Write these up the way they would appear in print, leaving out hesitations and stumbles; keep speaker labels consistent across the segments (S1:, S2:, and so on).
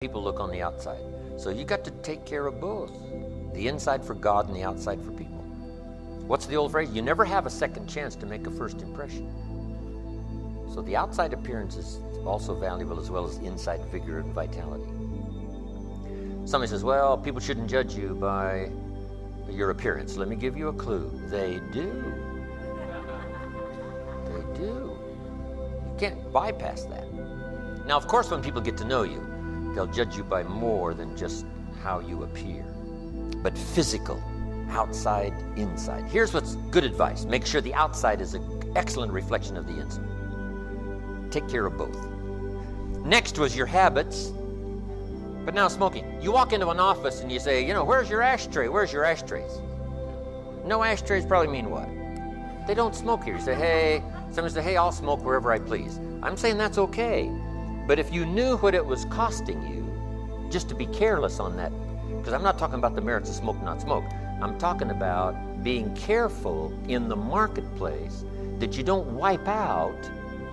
S1: People look on the outside. So you got to take care of both, the inside for God and the outside for people. What's the old phrase? You never have a second chance to make a first impression. So the outside appearance is also valuable as well as inside vigor and vitality. Somebody says, well, people shouldn't judge you by your appearance. Let me give you a clue. They do. They do. You can't bypass that. Now, of course, when people get to know you, they'll judge you by more than just how you appear. But physical, outside, inside. Here's what's good advice. Make sure the outside is an excellent reflection of the inside. Take care of both. Next was your habits. But now smoking. You walk into an office and you say, where's your ashtray? Where's your ashtrays? No ashtrays probably mean what? They don't smoke here. You say, hey, somebody say, hey, I'll smoke wherever I please. I'm saying that's okay. But if you knew what it was costing you just to be careless on that, because I'm not talking about the merits of smoke, not smoke. I'm talking about being careful in the marketplace that you don't wipe out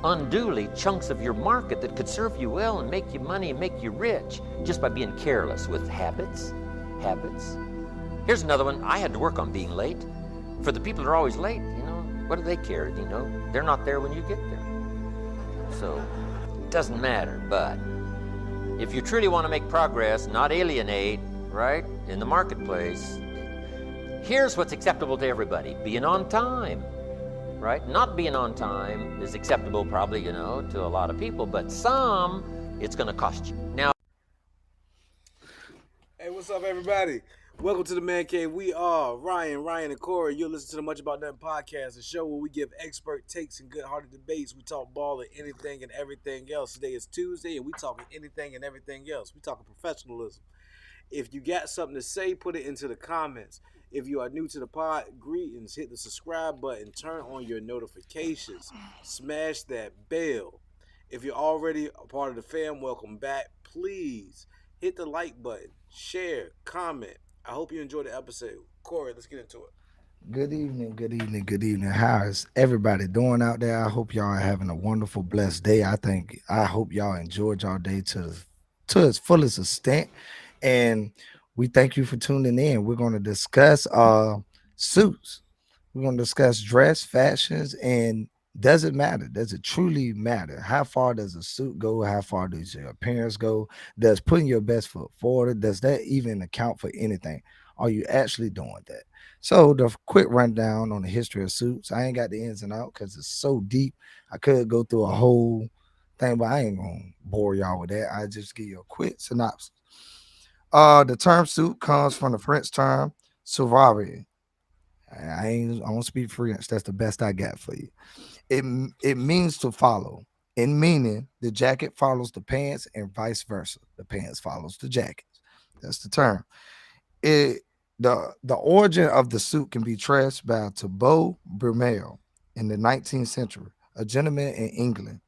S1: unduly chunks of your market that could serve you well and make you money and make you rich just by being careless with habits. Here's another one. I had to work on being late. For the people that are always late, what do they care? They're not there when you get there. So it doesn't matter. But if you truly want to make progress, not alienate, right, in the marketplace, here's what's acceptable to everybody. Being on time. Right? Not being on time is acceptable probably, to a lot of people, but some, it's going to cost you. Now,
S2: Hey, what's up, everybody? Welcome to the Man Cave. We are Ryan, and Corey. You'll listen to the Much About Nothing podcast, a show where we give expert takes and good-hearted debates. We talk ball and anything and everything else. Today is Tuesday, and we talking anything and everything else. We talking professionalism. If you got something to say, put it into the comments. If you are new to the pod, greetings. Hit the subscribe button. Turn on your notifications. Smash that bell. If you're already a part of the fam, welcome back. Please hit the like button. Share. Comment. I hope you enjoyed the episode. Corey, let's get into it.
S3: Good evening, good evening, good evening. How is everybody doing out there? I hope y'all are having a wonderful, blessed day. I hope y'all enjoyed y'all day to its fullest extent. And we thank you for tuning in. We're going to discuss suits. We're going to discuss dress, fashions, and does it matter? Does it truly matter? How far does a suit go? How far does your appearance go? Does putting your best foot forward, does that even account for anything? Are you actually doing that? So the quick rundown on the history of suits. I ain't got the ins and out because it's so deep. I could go through a whole thing, but I ain't gonna bore y'all with that. I just give you a quick synopsis. The term suit comes from the French term souverain. I don't speak French. That's the best I got for you. It means to follow. In meaning, the jacket follows the pants and vice versa. The pants follows the jacket. That's the term. It the origin of the suit can be traced by Thibaut Brummel in the 19th century, a gentleman in England.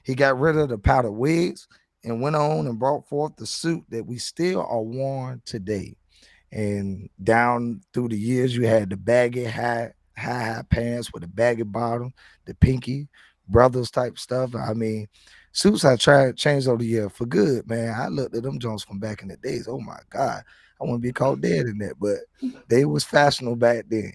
S3: He got rid of the powdered wigs and went on and brought forth the suit that we still are worn today. And down through the years, you had the baggy high pants with a baggy bottom, the pinky brothers type stuff. I mean, suits have tried changed over the year for good, man. I looked at them Jones from back in the days. Oh my God, I want to be called dead in that, but they was fashionable back then,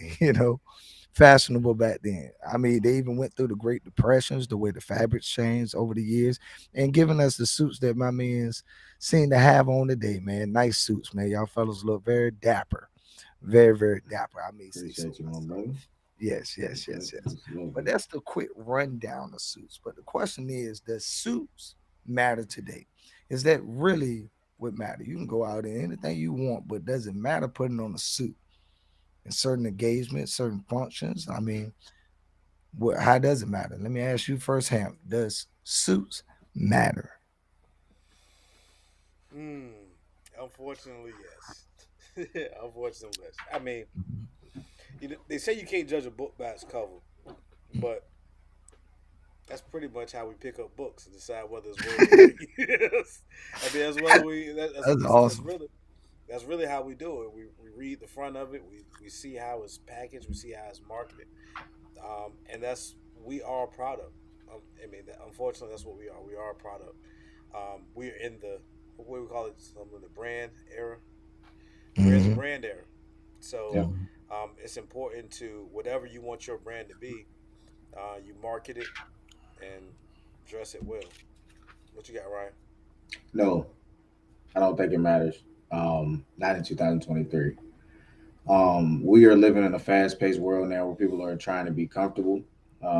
S3: fashionable back then. I mean, they even went through the Great Depressions, the way the fabrics changed over the years, and giving us the suits that my men's seem to have on today, man. Nice suits, man. Y'all fellas look very dapper. Very, very dapper. I may say so
S4: Appreciate you, my
S3: myself.
S4: brother.
S3: Yes, yes,
S4: Appreciate
S3: yes,
S4: it.
S3: yes. But
S4: Absolutely.
S3: that's the quick rundown of suits. But the question is, does suits matter today? Is that really what matter? You can go out in anything you want, but does it matter putting on a suit in certain engagements, certain functions? I mean, how does it matter? Let me ask you first, Ham. Does suits matter?
S2: Hmm. Unfortunately, yes. Unfortunately, yes. I mean, they say you can't judge a book by its cover, but that's pretty much how we pick up books and decide whether it's worthy of reading. Yes. I mean, that's whether we
S3: That's
S2: that's
S3: awesome.
S2: really how we do it. We read the front of it. We see how it's packaged. We see how it's marketed, and that's we are a product. I mean, unfortunately, that's what we are. We are a product. We're in the what do we call it? Some of the brand era. There's a
S3: Hmm.
S2: brand era. So
S4: Yeah.
S3: Hmm.
S2: it's important to whatever you want your brand to be, you market it and dress it well. What you got, Ryan?
S4: No, I don't think it matters. Not in 2023. We are living in a fast-paced world now where people are trying to be comfortable.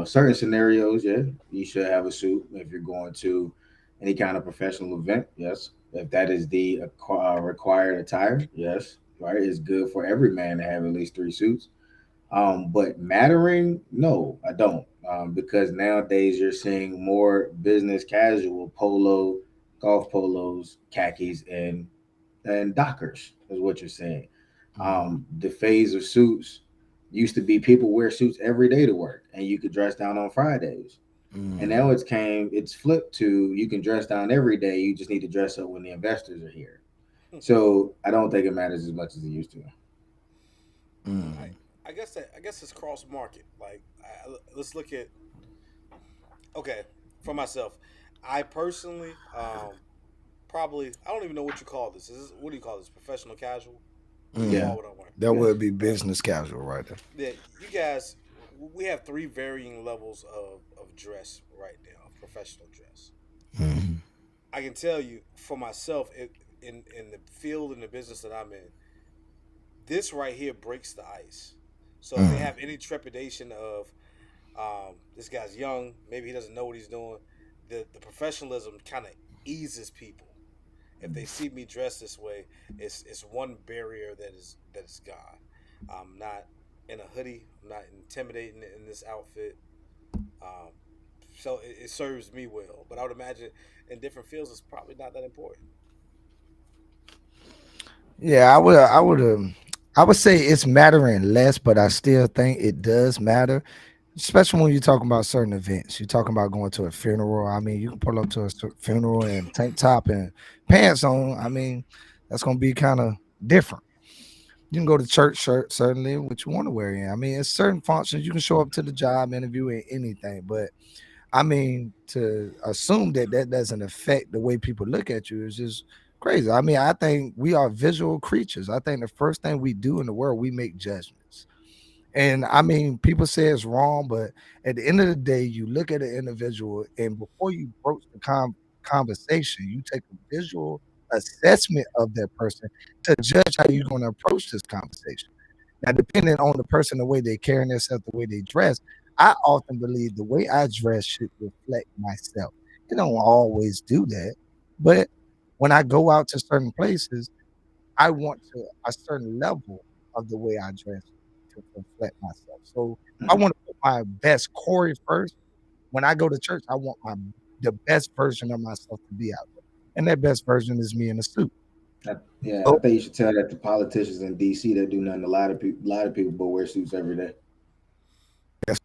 S4: Certain scenarios, yeah, you should have a suit if you're going to any kind of professional event. Yes, if that is the required attire, yes, right. It's good for every man to have at least three suits. But mattering, no, I don't. Because nowadays you're seeing more business casual polo, golf polos, khakis, and Dockers is what you're saying. The phase of suits used to be people wear suits every day to work, and you could dress down on Fridays. And
S3: Hmm.
S4: now it's flipped to you can dress down every day. You just need to dress up when the investors are here. So I don't think it matters as much as it used to.
S2: I I guess it's cross market. Like let's look at okay for myself. I personally probably I don't even know what you call this. What do you call this? Professional casual? What do you
S4: Yeah.
S3: Hmm.
S2: call what I'm wearing?
S3: That
S4: Yes.
S3: would be
S2: Right.
S3: business casual right there.
S2: Yeah, you guys, we have three varying levels of dress right now, of professional dress.
S3: Hmm.
S2: I can tell you for myself, in the field and the business that I'm in, this right here breaks the ice. So if they
S3: Hmm.
S2: have any trepidation of this guy's young, maybe he doesn't know what he's doing, the professionalism kind of eases people. If they see me dressed this way, it's one barrier that is gone. I'm not in a hoodie. I'm not intimidating in this outfit. Um, so it serves me well. But I would imagine in different fields, it's probably not that important.
S3: Yeah, I would say it's mattering less, but I still think it does matter, especially when you're talking about certain events. You're talking about going to a funeral. I mean, you can pull up to a funeral and tank top and pants on. I mean, that's gonna be kind of different. You can go to church shirt, certainly, what you want to wear in. I mean, it's certain functions you can show up to the job interview in anything, but I mean, to assume that that doesn't affect the way people look at you is just crazy. I mean, I think we are visual creatures. I think the first thing we do in the world, we make judgments. And I mean, people say it's wrong, but at the end of the day, you look at an individual, and before you broach the conversation, you take a visual assessment of that person to judge how you're going to approach this conversation. Now, depending on the person, the way they carry themselves, the way they dress, I often believe the way I dress should reflect myself. It don't always do that, but when I go out to certain places, I want to a certain level of the way I dress to reflect myself. So I
S4: Mhm.
S3: want to put my best Corey first. When I go to church, I want the best version of myself to be out there, and that best version is me in a suit.
S4: Yeah, I
S3: So
S4: think you should tell that to politicians in D.C. that do nothing. A lot of people, but wear suits every day.
S3: that's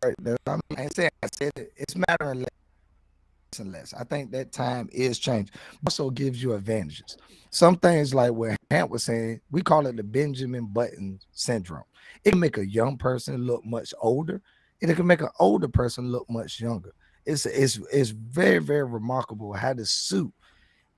S3: right. I ain't saying I said it. It's mattering less and less. I think that time is changing. Also gives you advantages. Some things like what Hamp was saying, we call it the Benjamin Button syndrome. It can make a young person look much older, and it can make an older person look much younger. It's very very remarkable how the suit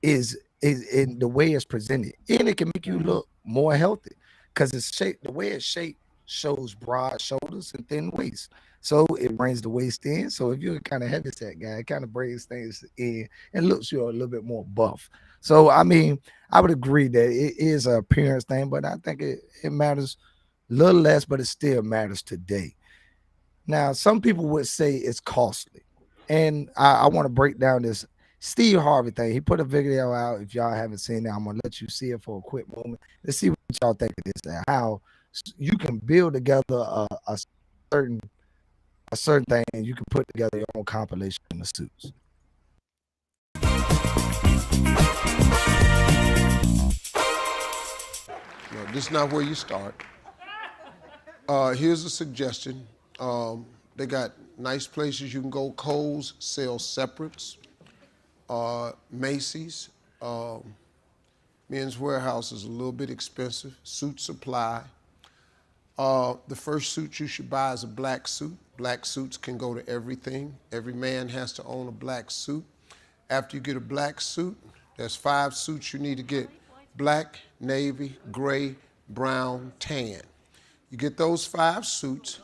S3: is in the way it's presented, and it can make you
S4: Mhm.
S3: look more healthy because it's shaped the way it's shaped shows broad shoulders and thin waist. So it brings the waist in. So if you're a kind of heavy set guy, it kind of brings things in and looks you a little bit more buff. So I mean, I would agree that it is an appearance thing, but I think it matters a little less, but it still matters today. Now, some people would say it's costly. And I want to break down this Steve Harvey thing. He put a video out. If y'all haven't seen it, I'm gonna let you see it for a quick moment. Let's see what y'all think of this and how you can build together certain a certain thing and you can put together your own compilation of suits.
S5: No, this is not where you start. Here's a suggestion. They got nice places you can go. Kohl's sells separates. Macy's. Men's Warehouse is a little bit expensive. Suit Supply. The first suit you should buy is a black suit. Black suits can go to everything. Every man has to own a black suit. After you get a black suit, There's 5 suits you need to get: black, navy, gray, brown, tan. You get those 5 suits,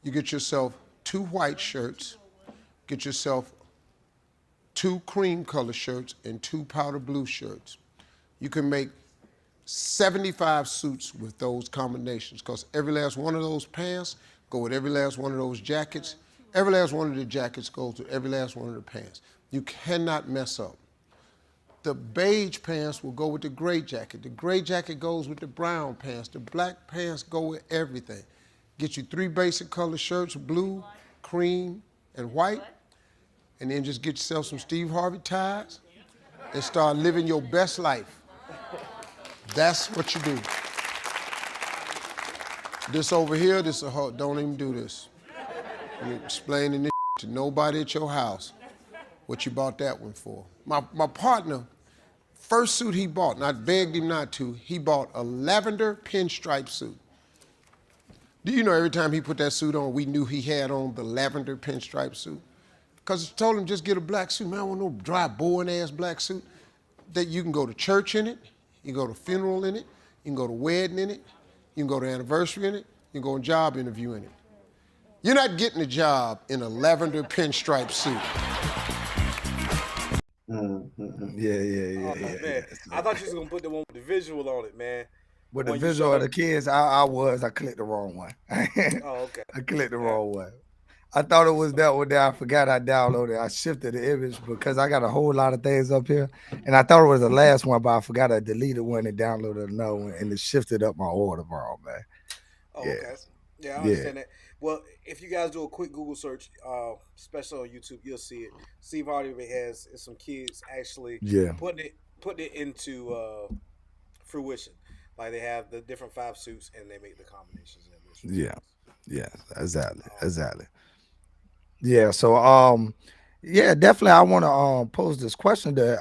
S5: you get yourself 2 white shirts, get yourself 2 cream color shirts and 2 powder blue shirts. You can make 75 suits with those combinations, because every last one of those pants go with every last one of those jackets. Every last one of the jackets goes with every last one of the pants. You cannot mess up. The beige pants will go with the gray jacket. The gray jacket goes with the brown pants. The black pants go with everything. Get you 3 basic color shirts: blue, cream, and white. And then just get yourself some Steve Harvey ties and start living your best life. That's what you do. This over here, don't even do this. You're explaining this to nobody at your house what you bought that one for. My partner, first suit he bought, and I begged him not to, he bought a lavender pinstripe suit. Do you know every time he put that suit on, we knew he had on the lavender pinstripe suit? Because I told him, just get a black suit. Man, I want no dry, boring ass black suit. That you can go to church in it, you can go to funeral in it, you can go to wedding in it, you can go to anniversary in it, you can go on job interview in it. You're not getting a job in a lavender pinstripe suit.
S3: Yeah.
S2: Man, I thought you was gonna put the one with the visual on it, man.
S3: With the
S2: When you
S3: visual
S2: saw
S3: of the kids, I clicked the wrong one.
S2: Oh, okay.
S3: I clicked the wrong one. I thought it was that one there. I forgot I downloaded. I shifted the image because I got a whole lot of things up here. And I thought it was the last one, but I forgot I deleted one and downloaded another one, and it shifted up my order wrong, man.
S2: Oh,
S3: Yeah.
S2: okay. Yeah, I
S3: Yeah.
S2: understand that. Well, if you guys do a quick Google search, especially on YouTube, you'll see it. Steve Harvey has some kids actually
S3: Yeah.
S2: putting it into fruition. Like they have the different 5 suits and they make the combinations. And it's
S3: Yeah.
S2: ridiculous.
S3: Yeah. Exactly. Yeah. So yeah, definitely I want to pose this question that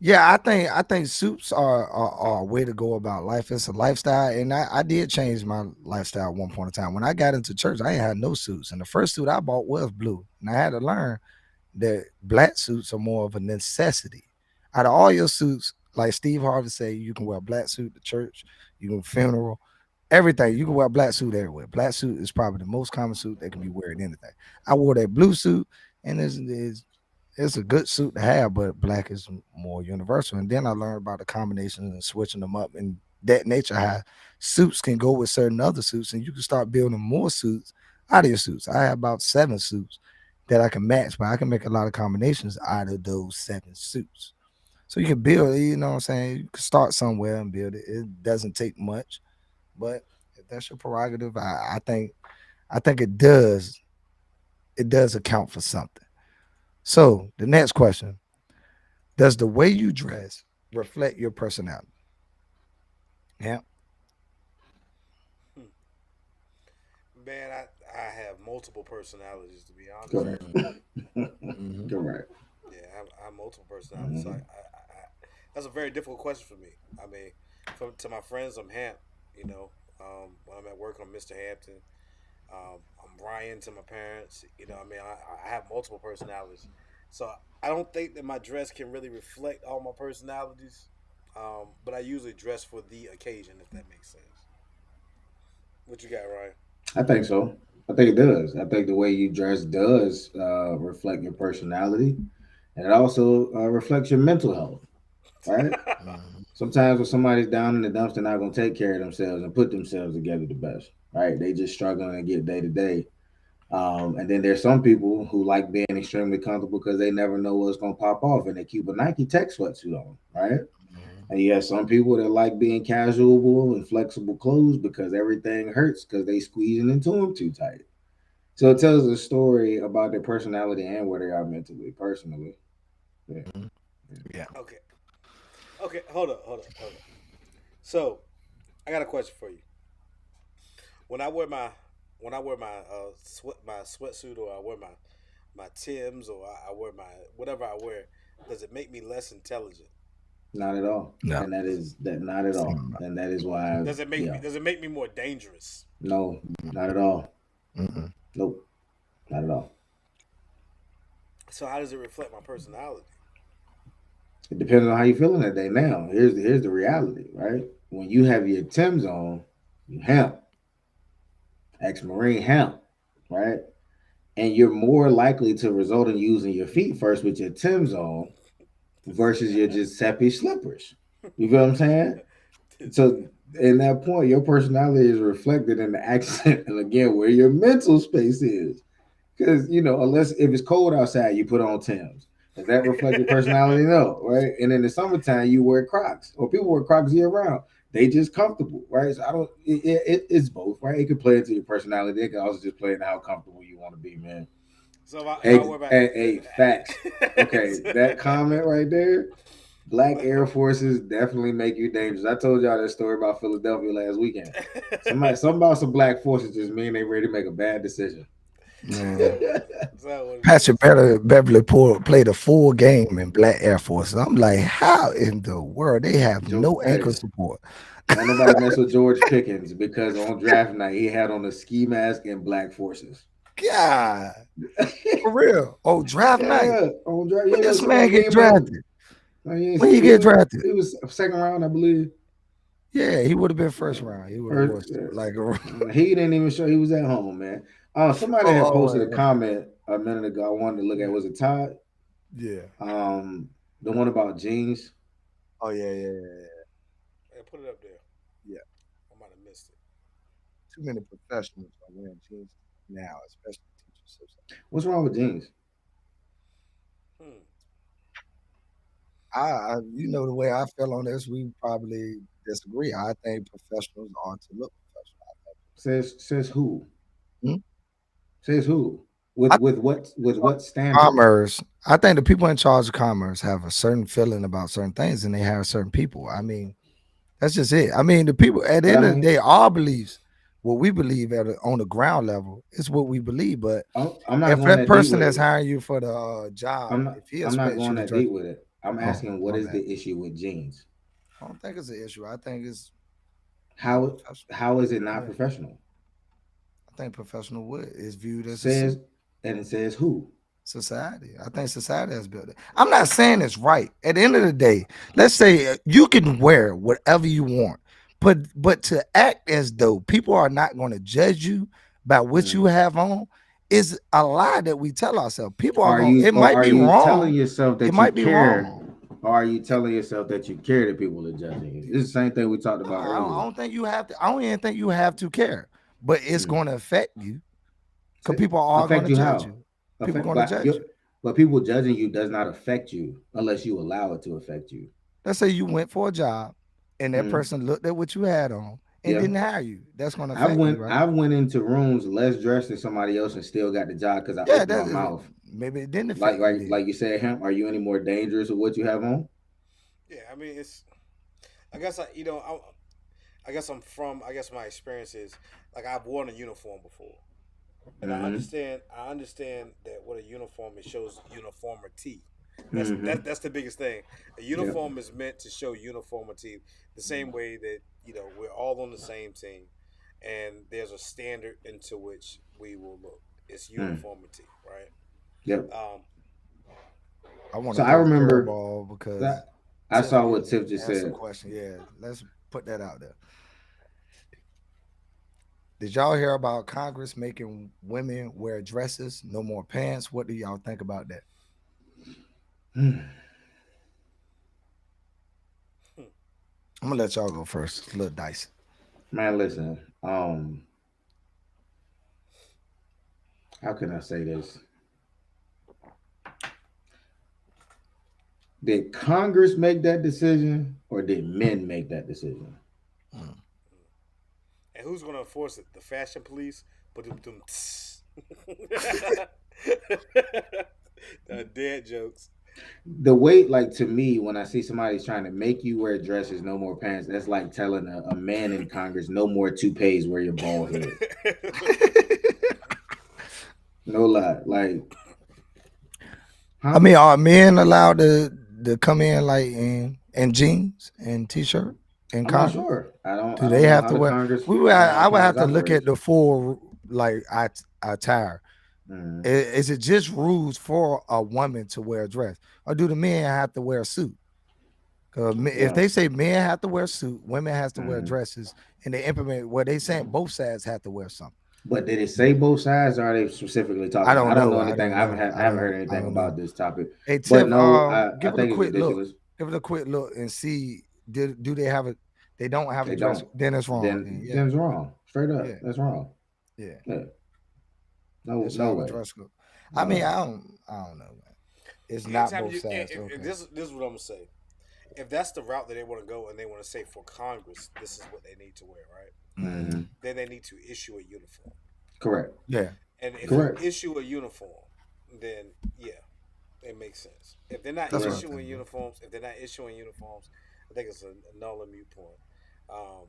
S3: yeah, I think suits are a way to go about life. It's a lifestyle, and I did change my lifestyle at one point in time. When I got into church, I ain't had no suits, and the first suit I bought was blue, and I had to learn that black suits are more of a necessity. Out of all your suits, like Steve Harvey say, you can wear a black suit to church, you can funeral, everything. You can wear a black suit everywhere. Black suit is probably the most common suit that can be wearing anything. I wore that blue suit, and it's a good suit to have, but black is more universal. And then I learned about the combinations and switching them up and that nature, how suits can go with certain other suits, and you can start building more suits out of your suits. I have about 7 suits that I can match, but I can make a lot of combinations out of those 7 suits. So you can build, you know what I'm saying? You can start somewhere and build it. It doesn't take much, but if that's your prerogative, I think it does account for something. So the next question: does the way you dress reflect your personality? Yeah.
S2: Man, I have multiple personalities, to be honest.
S4: Correct.
S3: Mhm.
S4: Correct.
S2: Yeah, I have multiple personalities. So that's a very difficult question for me. I mean, to my friends, I'm Hamp. You know, when I'm at work, I'm Mr. Hampton. I'm Brian to my parents. You know, I mean, I have multiple personalities. So I don't think that my dress can really reflect all my personalities. But I usually dress for the occasion, if that makes sense. What you got, Ryan?
S4: I think so. I think it does. I think the way you dress does reflect your personality, and it also reflects your mental health. Right?
S3: Mhm.
S4: Sometimes when somebody's down in the dumps, they're not going to take care of themselves and put themselves together the best. Right? They just struggling to get day to day. And then there's some people who like being extremely comfortable because they never know what's going to pop off, and they keep a Nike Tech sweatsuit on. Right?
S3: Mhm.
S4: And you have some people that like being casual and flexible clothes because everything hurts because they squeezing into them too tight. So it tells a story about their personality and where they are mentally, personally. Yeah.
S3: Yeah.
S2: Okay. Okay. Hold up. So I got a question for you. When I wear my my sweatsuit, or I wear my Tims, or I wear my whatever I wear, does it make me less intelligent?
S4: Not at all.
S3: No.
S4: And that is that not at all. And that is why yeah.
S2: Does it make me more dangerous?
S4: No, not at all.
S3: Mm-mm.
S4: Nope. Not at all.
S2: So how does it reflect my personality?
S4: It depends on how you feeling that day. Now, here's the reality, right? When you have your Tim's on, you hemp, ex-marine hemp, right? And you're more likely to result in using your feet first with your Tim's on versus your Giuseppe slippers. You feel what I'm saying? So in that point, your personality is reflected in the accent and again where your mental space is. Because unless if it's cold outside, you put on Tim's. Does that reflect your personality? No, right? And in the summertime, you wear Crocs, or people wear Crocs year round. They just comfortable, right? So I don't. It's both, right? It can play into your personality. It can also just play into how comfortable you want to be, man.
S2: So if I
S4: Hey,
S2: wear my
S4: hey, facts. Okay, that comment right there. Black Air Forces definitely make you dangerous. I told y'all that story about Philadelphia last weekend. Something about some black forces just mean they ready to make a bad decision.
S3: Man.
S2: That's not what it
S3: Patrick
S2: is.
S3: Beverly played a full game in Black Air Force. I'm like, how in the world they have no
S4: Hey,
S3: ankle support?
S4: don't nobody mess with George Pickens because on draft night he had on a ski mask and black forces.
S3: God, for real. Oh, draft night.
S4: Yeah, on draft. You
S3: When
S4: ain't never
S3: this
S4: seen that
S3: man get
S4: game?
S3: drafted?
S4: No, you ain't
S3: When he
S4: seen.
S3: get drafted?
S4: He was second round, I believe.
S3: Yeah, he would have been first round. He would have
S4: First,
S3: was like a
S4: he didn't even show he was at home, man. Somebody had
S3: oh,
S4: posted a comment a minute ago. I wanted to look at. Was it Todd?
S3: yeah.
S4: The one about jeans.
S3: Oh yeah.
S2: Hey, put it up there.
S3: Yeah.
S2: I might have missed it.
S3: Too many professionals are wearing jeans now, especially teachers.
S4: What's wrong with jeans?
S2: Hmm.
S3: The way I feel on this, we probably disagree. I think professionals ought to look
S4: Says who?
S3: professional.
S4: Says who?
S3: I
S4: With what standard?
S3: commerce. I think the people in charge of commerce have a certain feeling about certain things, and they have certain people. I mean, that's just it. I mean, the people at the
S4: But I
S3: end of the
S4: mean,
S3: day, our beliefs, what we believe on the ground level, is what we believe. But
S4: I'm not
S3: if
S4: going
S3: that
S4: that deep
S3: person
S4: with
S3: that's
S4: it.
S3: hiring you for the job,
S4: I'm not.
S3: if he
S4: I'm not
S3: expects you
S4: going
S3: to
S4: that
S3: dress,
S4: deep with it. I'm
S3: oh,
S4: asking what
S3: my
S4: is
S3: bad.
S4: the issue with jeans?
S3: I don't think it's an issue. I think it's not
S4: How
S3: professional.
S4: how is it not
S3: Yeah,
S4: professional?
S3: I think professional wood is viewed as a
S4: Says and it says who?
S3: society. I think society has built it. I'm not saying it's right. At the end of the day, let's say you can wear whatever you want, but to act as though people are not going to judge you by what you
S4: Mm.
S3: have on is a lie that we tell ourselves. People are
S4: Are
S3: going.
S4: you
S3: It
S4: or
S3: might
S4: are
S3: be
S4: you telling
S3: wrong.
S4: yourself
S3: It
S4: that you
S3: might be
S4: care?
S3: wrong.
S4: Or are you telling yourself that you care that people are judging you? It's the same thing we talked
S3: No,
S4: about
S3: I
S4: earlier.
S3: don't think you have to. I don't even think you have to care, but it's
S4: Mm.
S3: going to affect you because
S4: So,
S3: people are going
S4: affect
S3: to
S4: you
S3: judge
S4: how?
S3: you. People
S4: Affect
S3: going to
S4: but
S3: judge you.
S4: people judging you does not affect you unless you allow it to affect you.
S3: Let's say you went for a job and that
S4: Mm.
S3: person looked at what you had on and
S4: Yeah.
S3: didn't hire you. That's going to
S4: I've
S3: affect you,
S4: went
S3: right?
S4: I've went into rooms less dressed than somebody else and still got the job because I
S3: Yeah,
S4: opened my
S3: that is
S4: mouth.
S3: maybe it didn't
S4: Like
S3: affect you
S4: like
S3: then.
S4: like you said, him, are you any more dangerous with what you have on?
S2: Yeah, I mean it's. I guess I guess I'm from. I guess my experience is like I've worn a uniform before, and
S4: Mm-hmm.
S2: I understand that what a uniform it shows uniformity.
S4: Mm-hmm.
S2: That's the biggest thing. A
S4: Yep.
S2: uniform is meant to show uniformity, the same way that we're all on the same team, and there's a standard into which we will look. It's
S4: Mm.
S2: uniformity, right?
S4: Yep.
S2: Um,
S3: I want
S4: So
S3: to
S4: I
S3: throw the
S4: remember
S3: curveball because
S4: that I
S3: Tiff
S4: saw what
S3: has
S4: Tiff just
S3: asked a
S4: said.
S3: question. Yeah, let's put that out there. Did y'all hear about Congress making women wear dresses, no more pants? What do y'all think about that? I'm gonna let y'all go first. It's a little dicey.
S4: Man, listen. How can I say this? Did Congress make that decision or did men make that decision?
S3: Mm.
S2: and who's going to enforce it? The fashion police? Ba-dum-dum, tss. Dead jokes.
S4: The way, like to me, when I see somebody's trying to make you wear dresses, no more pants, that's like telling a man in Congress, no more toupees, wear your bald head. No lie. Like,
S3: I
S4: huh?
S3: mean, are men allowed to come in like in jeans and t-shirt in
S4: I'm not
S3: Congress?
S4: sure. I don't.
S3: Do
S4: I
S3: they
S4: don't know
S3: have
S4: how
S3: to
S4: the
S3: wear?
S4: Congress.
S3: We
S4: I don't know how
S3: I would have
S4: Congress
S3: to look at
S4: operates.
S3: the full like attire.
S4: Mm.
S3: Is it just rules for a woman to wear a dress, or do the men have to wear a suit? If
S4: Yeah.
S3: they say men have to wear suit, women has to wear
S4: Mhm.
S3: dresses, and they implement what they saying both sides have to wear something.
S4: But did it say both sides, or are they specifically
S3: I
S4: talking about?
S3: don't
S4: I don't
S3: know.
S4: know
S3: I
S4: anything.
S3: don't know.
S4: I haven't heard
S3: I
S4: anything
S3: don't
S4: about
S3: know.
S4: this topic.
S3: Hey
S4: But
S3: Tiff,
S4: no, I
S3: give it a
S4: think it's
S3: quick look.
S4: ridiculous.
S3: Give it a quick look and see do they have a they don't have a
S4: They
S3: dress.
S4: don't.
S3: Then it's wrong. Then
S4: Then it's wrong. Straight up,
S3: yeah,
S4: that's wrong.
S3: yeah.
S4: Yeah.
S3: They
S4: No,
S3: should
S4: no
S3: have a
S4: way.
S3: dress code. I
S4: No
S3: mean,
S4: way.
S3: I don't know, man. It's not
S2: Anytime
S3: both
S2: you,
S3: sides. Okay.
S2: this is what I'm gonna say. If that's the route that they want to go, and they want to say for Congress, this is what they need to wear, right?
S3: Mhm.
S2: Then they need to issue a uniform.
S4: Correct.
S3: Yeah.
S2: And if you
S4: Correct.
S2: issue a uniform, then yeah, it makes sense. If they're not
S3: That's what I
S4: Correct.
S3: think.
S2: issuing uniforms, I think it's a null and mute point. Um,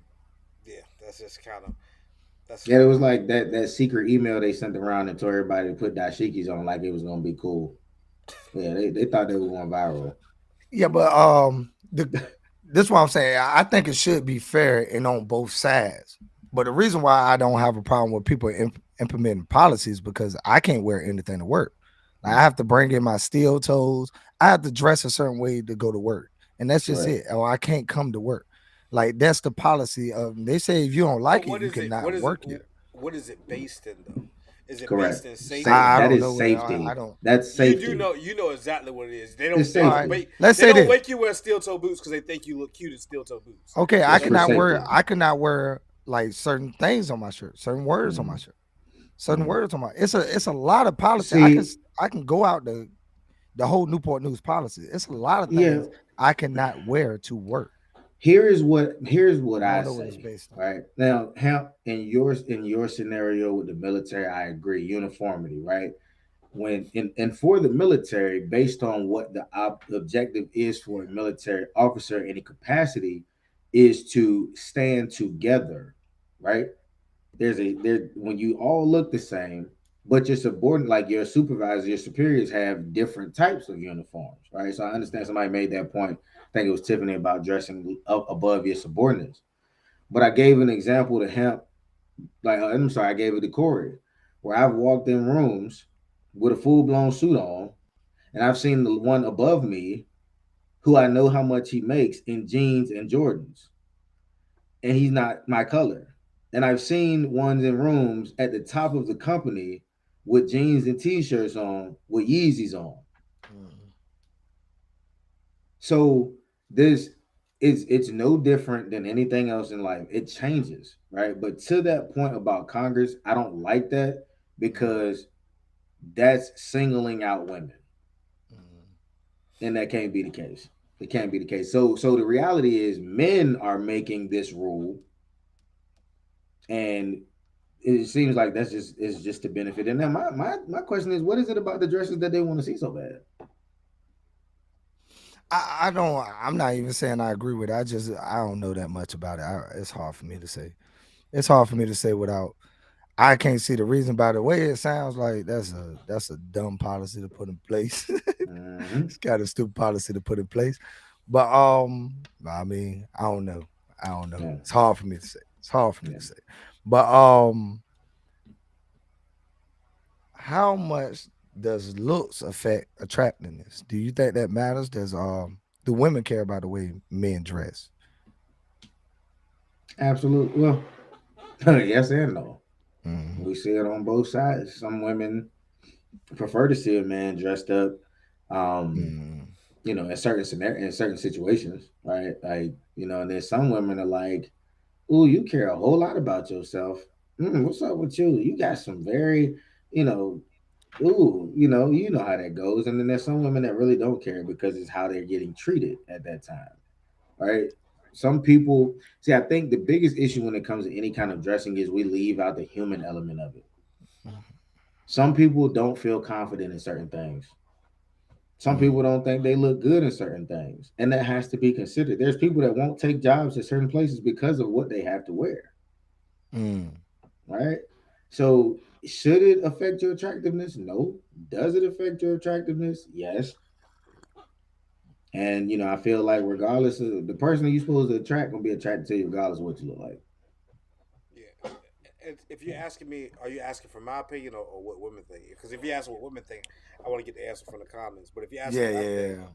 S2: yeah, that's just kind of that's
S4: Yeah,
S2: kind
S4: it
S2: of
S4: was
S2: how I
S4: like
S2: feel.
S4: that secret email they sent around and told everybody to put dashikis on like it was gonna be cool. Yeah, they thought they were going viral.
S3: Yeah, but this is what I'm saying. I think it should be fair and on both sides. But the reason why I don't have a problem with people implementing policies because I can't wear anything to work. Like, I have to bring in my steel toes. I have to dress a certain way to go to work, and that's just
S4: Right.
S3: it. Or I can't come to work. Like that's the policy of. They say if you don't
S2: But
S3: like it, you cannot work here.
S2: what is it based in though? Is it based
S4: Correct.
S2: in safety?
S3: I
S4: That
S3: don't
S4: is
S3: know. I
S4: safety.
S3: don't.
S4: That's safety.
S2: You know exactly what it is.
S4: It's
S3: All right,
S4: safety.
S3: let's
S2: They
S3: say
S2: don't
S3: this.
S2: make you wear steel toe boots because they think you look cute in steel toe boots.
S3: Okay,
S4: It's for safety.
S3: I cannot wear like certain things on my shirt, certain words on my
S4: Mhm.
S3: shirt, certain
S4: Mhm.
S3: words on my. It's a lot of policy.
S4: See,
S3: I can go out the whole Newport News policy. It's a lot of
S4: yeah,
S3: things I cannot wear to work.
S4: here's what
S3: I
S4: I
S3: don't know what it's
S4: say.
S3: based on.
S4: Right now, how in your scenario with the military, I agree. Uniformity, right? When and for the military, based on what the objective is for a military officer in a capacity, is to stand together, right? There when you all look the same, but your subordinate, like your supervisor, your superiors have different types of uniforms, right? So I understand somebody made that point. I think it was Tiffany about dressing up above your subordinates. But I gave an example to him, like I'm sorry, I gave it to Corey, where I've walked in rooms with a full blown suit on, and I've seen the one above me who I know how much he makes in jeans and Jordans, and he's not my color. And I've seen ones in rooms at the top of the company with jeans and t-shirts on with Yeezys on.
S3: Mhm.
S4: So this it's no different than anything else in life. It changes, right? But to that point about Congress, I don't like that because that's singling out women.
S3: Mhm.
S4: And that can't be the case. It can't be the case. So the reality is men are making this rule, and it seems like that's just is just to benefit. And now my question is, what is it about the dresses that they want to see so bad?
S3: I don't. I'm not even saying I agree with it. I don't know that much about it. It's hard for me to say. It's hard for me to say without. I can't see the reason by the way it sounds like that's a dumb policy to put in place.
S4: Mm-hmm.
S3: It's kind of stupid policy to put in place. But I mean, I don't know. I don't know.
S4: Yeah,
S3: It's hard for me to say. It's hard for me
S4: yeah.
S3: to say. But how much does looks affect attractiveness? Do you think that matters? Do women care about the way men dress?
S4: Absolutely. Well, yes and no.
S3: Mhm.
S4: We see it on both sides. Some women prefer to see a man dressed up, um,
S3: Mhm.
S4: in certain in certain situations, right? Like, and then some women are like, "Ooh, you care a whole lot about yourself. What's up with you? You got some very, you know, ooh, you know how that goes." And then there's some women that really don't care because it's how they're getting treated at that time, right? Some people see. I think the biggest issue when it comes to any kind of dressing is we leave out the human element of it. Some people don't feel confident in certain things. Some
S3: Mhm.
S4: people don't think they look good in certain things, and that has to be considered. There's people that won't take jobs at certain places because of what they have to wear,
S3: Mhm.
S4: right? So, should it affect your attractiveness? No. Does it affect your attractiveness? Yes. And I feel like regardless of the person you're supposed to attract, gonna be attracted to you regardless of what you look like.
S2: Yeah. If you're asking me, are you asking for my opinion or what women think? Because if you ask what women think, I want to get the answer from the comments. But if you ask
S3: Yeah,
S2: what I
S3: yeah,
S2: think,
S3: yeah.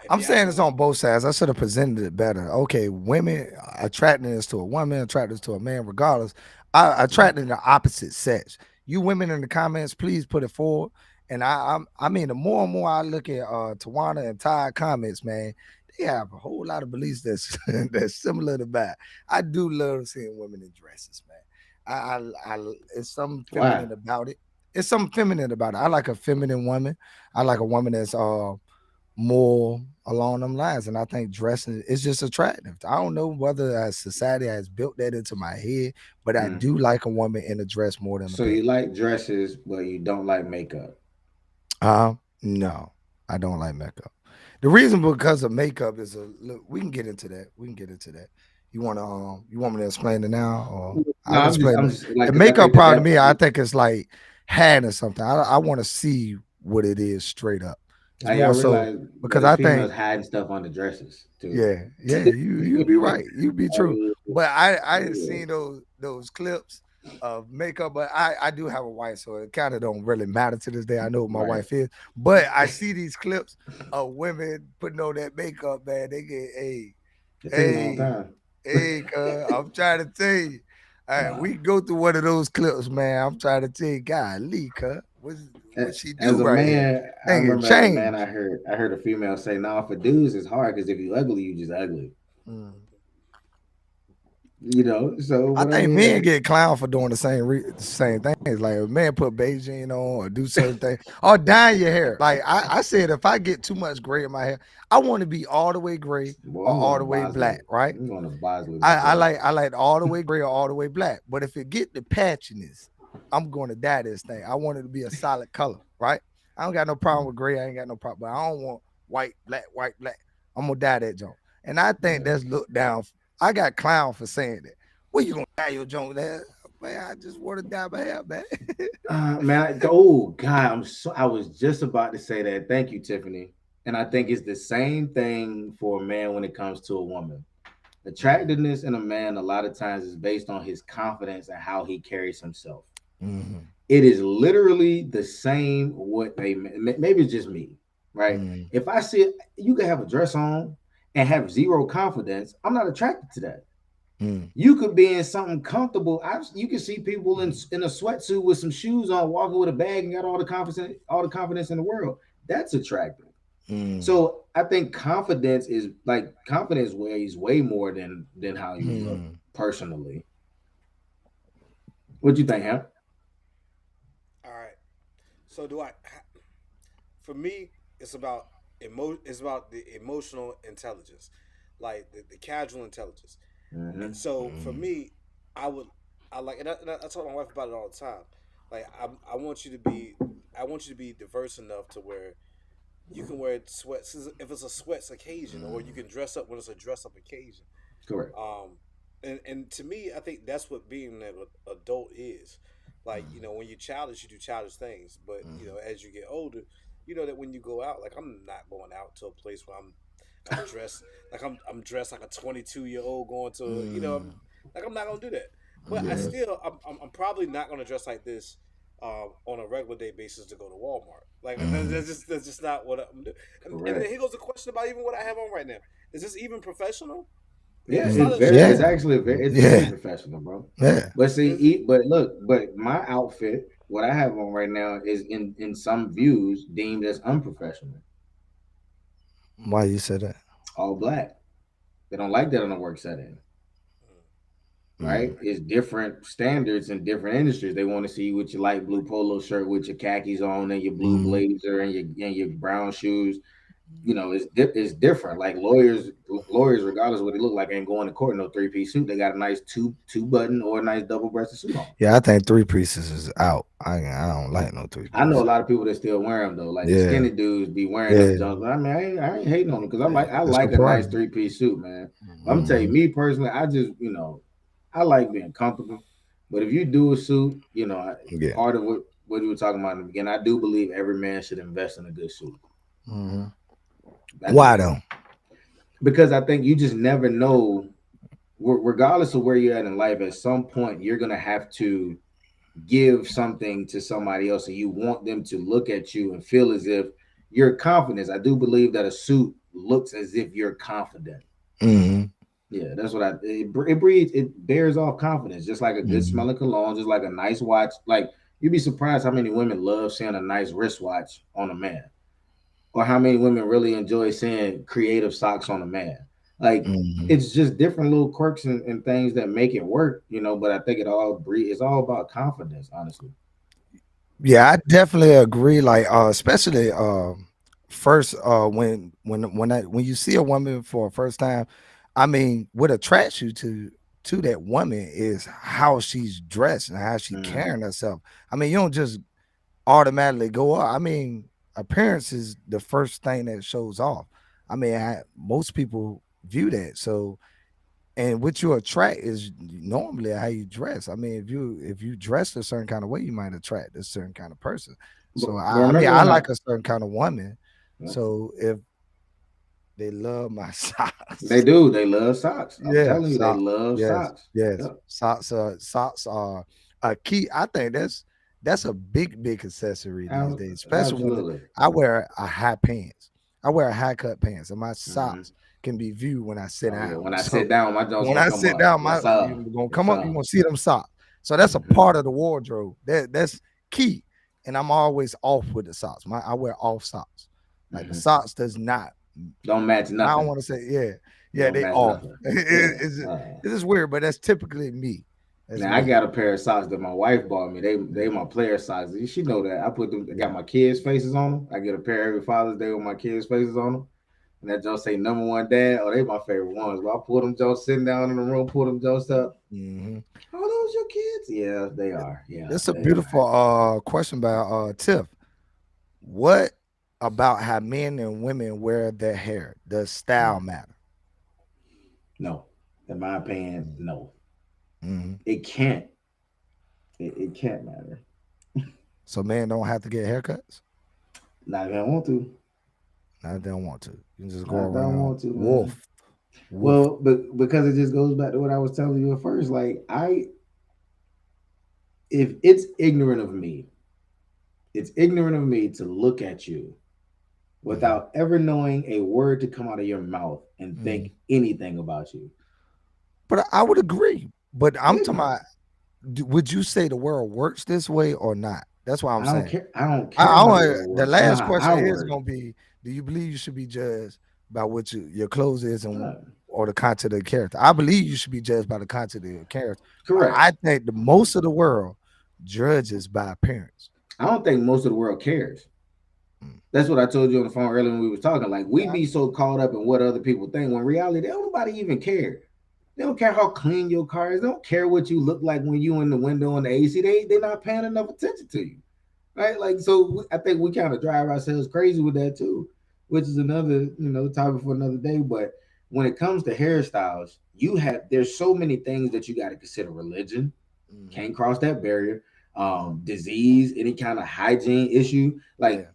S3: I'm saying it's on both sides. I should have presented it better. Okay, women attractiveness to a woman, attractiveness to a man, regardless. I attracting the opposite sex. You women in the comments, please put it forward. And I mean, the more and more I look at Tawana and Ty comments, man, they have a whole lot of beliefs that's that's similar to mine. I do love seeing women in dresses, man. It's something
S4: Why?
S3: feminine about it. It's something feminine about it. I like a feminine woman. I like a woman that's more along them lines. And I think dressing is just attractive. I don't know whether society has built that into my head, but I
S4: Mm.
S3: do like a woman in a dress more than a
S4: So you
S3: pants.
S4: like dresses, but you don't like makeup.
S3: No, I don't like makeup. The reason because of makeup is look, we can get into that. We can get into that. You want me to explain it now, or
S4: No,
S3: I'll explain
S4: I'm
S3: it.
S4: just like
S3: The
S4: because I
S3: makeup
S4: think that
S3: part of
S4: that
S3: me, I think it's like hiding something. I want to see what it is straight up. It's
S4: I
S3: more so
S4: realize
S3: because
S4: there's
S3: I
S4: females
S3: think
S4: hiding stuff under dresses too.
S3: yeah, you be right. You be true. But I didn't
S4: Yeah.
S3: see those clips of makeup, but I do have a wife, so it kind of don't really matter to this day. I know what my
S4: Right.
S3: wife is, but I see these clips of women putting on that makeup, man. They get
S4: It take a long
S3: hey,
S4: time.
S3: cuz I'm trying to tell you. All right,
S4: Nah.
S3: we go through one of those clips, man. I'm trying to tell you, golly, cuz, what she
S4: As
S3: do
S4: a
S3: right here?
S4: man, I
S3: Thing it
S4: remember as a man,
S3: changed.
S4: I heard a female say, "No, for dudes it's hard because if you ugly, you just ugly."
S3: Mm.
S4: You know. So,
S3: I
S4: but I
S3: think
S4: mean,
S3: men get clowned for doing the same things. Like a man put Beijing on or do certain things or dye your hair. Like I said, if I get too much gray in my hair, I want to be all the way gray
S4: boy,
S3: or
S4: I'm going
S3: all
S4: to
S3: the way
S4: Bosley.
S3: black, right?
S4: I'm going to Bosley
S3: I
S4: myself.
S3: like I like all the way gray or all the way black. But if it get the patchiness, I'm going to dye this thing. I want it to be a solid color, right? I don't got no problem with gray. I ain't got no problem, but I don't want white, black, white, black. I'm gonna dye that joint. And I think
S4: Yeah.
S3: that's looked down. I got clown for saying that. Well, you gonna dye your joint there? Man, I just want to dye my hair, man.
S4: Man, oh God, I was just about to say that. Thank you, Tiffany. And I think it's the same thing for a man when it comes to a woman. Attractiveness in a man a lot of times is based on his confidence and how he carries himself.
S3: Mhm.
S4: It is literally the same what maybe it's just me, right?
S3: Mm.
S4: If I see it, you can have a dress on and have zero confidence, I'm not attracted to that.
S3: Mm.
S4: You could be in something comfortable. You can see people in a sweatsuit with some shoes on, walking with a bag and got all the confidence in the world. That's attractive.
S3: Mm.
S4: So I think confidence weighs way more than how you look
S3: Mm.
S4: personally. What do you think, Ham?
S2: All right. So do I? For me, it's about It's about the emotional intelligence, like the casual intelligence.
S4: Mm-hmm.
S2: So for
S3: Mm.
S2: me, I would I like I tell my wife about it all the time. Like I want you to be diverse enough to where you can wear sweats if it's a sweats occasion, or you can dress up when it's a dress up occasion.
S4: Correct.
S2: Um, and to me, I think that's what being an adult is. Like, when you're childish, you do childish things. But
S3: Mm.
S2: as you get older, you know that when you go out, like I'm not going out to a place where I'm dressed like I'm dressed like a 22-year-old going to
S3: Mm.
S2: like I'm not gonna do that. But I
S3: Yeah.
S2: still I'm probably not gonna dress like this on a regular day basis to go to Walmart. Like
S3: Mm.
S2: that's just not what I'm doing. And then
S4: Correct.
S2: here goes the question about even what I have on right now. Is this even professional?
S4: Yeah,
S2: It's not
S3: Mm.
S2: a
S4: it's
S3: Yeah.
S4: actually it's very
S3: Yeah.
S4: professional, bro.
S3: Yeah.
S4: But see,
S2: it's,
S4: but look, but my outfit, what I have on right now, is in some views deemed as unprofessional.
S3: Why you said that?
S4: All black. They don't like that in a work setting, right?
S3: Mm.
S4: It's different standards in different industries. They want to see you with your light blue polo shirt with your khakis on and your blue
S3: Mm.
S4: blazer and your brown shoes. It's different. Like lawyers, regardless of what they look like, ain't going to court in no 3-piece suit. They got a nice two button or a nice double breasted suit on.
S3: Yeah, I think three pieces is out. I don't like no three
S4: I know a
S3: piece.
S4: lot of people that still wear them though. Like the
S3: Yeah.
S4: skinny dudes be wearing them
S3: Yeah.
S4: jumps. But I mean, I ain't hating on them because I
S3: It's a
S4: like a nice
S3: problem.
S4: 3-piece suit, man. I'm gonna tell you,
S3: Mm.
S4: me personally, I just I like being comfortable. But if you do a suit,
S3: Yeah.
S4: part of what we were talking about in the beginning, I do believe every man should invest in a good suit.
S3: Mhm.
S4: I
S3: Why
S4: do
S3: though?
S4: because I think you just never know. Regardless of where you're at in life, at some point you're gonna have to give something to somebody else, and you want them to look at you and feel as if you're confident. I do believe that a suit looks as if you're confident.
S3: Mhm.
S4: Yeah, that's what it breeds. It bears off confidence, just like a good
S3: Mhm.
S4: smelling cologne, just like a nice watch. Like you'd be surprised how many women love seeing a nice wristwatch on a man, or how many women really enjoy seeing creative socks on a man. Like
S3: Mhm.
S4: it's just different little quirks and things that make it work, you know. But I think it's all about confidence, honestly.
S3: Yeah, I definitely agree. Like, especially first, when you see a woman for a first time, I mean, what attracts you to that woman is how she's dressed and how she
S4: Mm.
S3: carrying herself. I mean, you don't just automatically go up. I mean, appearance is the first thing that shows off. I mean, most people view that. So, and what you attract is normally how you dress. I mean, if you dress a certain kind of way, you might attract a certain kind of person. So
S4: But
S3: I mean,
S4: remember
S3: I
S4: when I
S3: like a certain kind of woman.
S4: yeah,
S3: So if they love my
S4: they
S3: socks,
S4: do, they love socks. I'm
S3: yeah,
S4: telling you, they
S3: socks,
S4: love
S3: yes,
S4: socks.
S3: yes,
S4: Yep.
S3: socks are a key. I think that's a big accessory these days, especially when
S4: Absolutely.
S3: I wear a high pants. I wear a high cut pants, and my
S4: Hmm.
S3: socks can be viewed when I sit
S4: Oh yeah,
S3: down.
S4: when I
S3: So
S4: sit down, my jaws
S3: when
S4: gonna
S3: I
S4: come
S3: sit
S4: up.
S3: down,
S4: Yes, sir.
S3: you're gonna
S4: Yes,
S3: come up, you're
S4: sir.
S3: gonna see them socks. So that's a
S4: Hmm.
S3: part of the wardrobe. That's key. And I'm always off with the socks. I wear off socks. Like the
S4: Hmm.
S3: socks does not.
S4: Don't match
S3: I don't
S4: nothing.
S3: want to say yeah,
S4: Don't
S3: they
S4: match
S3: off.
S4: nothing. Yeah.
S3: It's just weird, but that's typically me. That's
S4: Now I
S3: me.
S4: got a pair of socks that my wife bought me. They my player socks. She know that. I put them. I got my kids' faces on them. I get a pair every Father's Day with my kids' faces on them. And that just say number one dad. Oh, they my favorite ones. But I pull them just sitting down in the room, pull them just up.
S3: Mm-hmm.
S4: Oh, those your kids? Yeah, they are. Yeah,
S3: That's a
S4: they are.
S3: beautiful question by Tiff. What about how men and women wear their hair? Does style matter?
S4: No, in my opinion, no.
S3: Mm-hmm.
S4: It can't. It can't matter.
S3: So men don't have to get haircuts?
S4: Not if I want to.
S3: Not if they don't want to. You can just go
S4: Not if I
S3: around
S4: want to, man.
S3: wolf. Wolf.
S4: Well, but because it just goes back to what I was telling you at first. Like if it's ignorant of me to look at you without ever knowing a word to come out of your mouth and
S3: Mhm.
S4: think anything about you.
S3: But I would agree. But I'm talking
S4: Ignorant.
S3: about, would you say the world works this way or not? That's what I'm
S4: I don't
S3: saying.
S4: care. I don't care how the world
S3: The
S4: works. I know
S3: last
S4: how
S3: question
S4: I
S3: is
S4: work.
S3: going to be: do you believe you should be judged by what your clothes is and
S4: Uh,
S3: or the content of the character? I believe you should be judged by the content of your character. But
S4: correct.
S3: I think the most of the world judges by appearance.
S4: I don't think most of the world cares.
S3: Mm.
S4: That's what I told you on the phone earlier when we was talking. Like we
S3: Yeah.
S4: be so caught up in what other people think when reality they don't nobody even care. They don't care how clean your car is. They don't care what you look like when you in the window in the AC. They're not paying enough attention to you, right? Like I think we kind of drive ourselves crazy with that too, which is another topic for another day. But when it comes to hairstyles, there's so many things that you got to consider. Religion
S3: Mhm.
S4: can't cross that barrier. Disease, any kind of hygiene issue, like
S3: Yeah.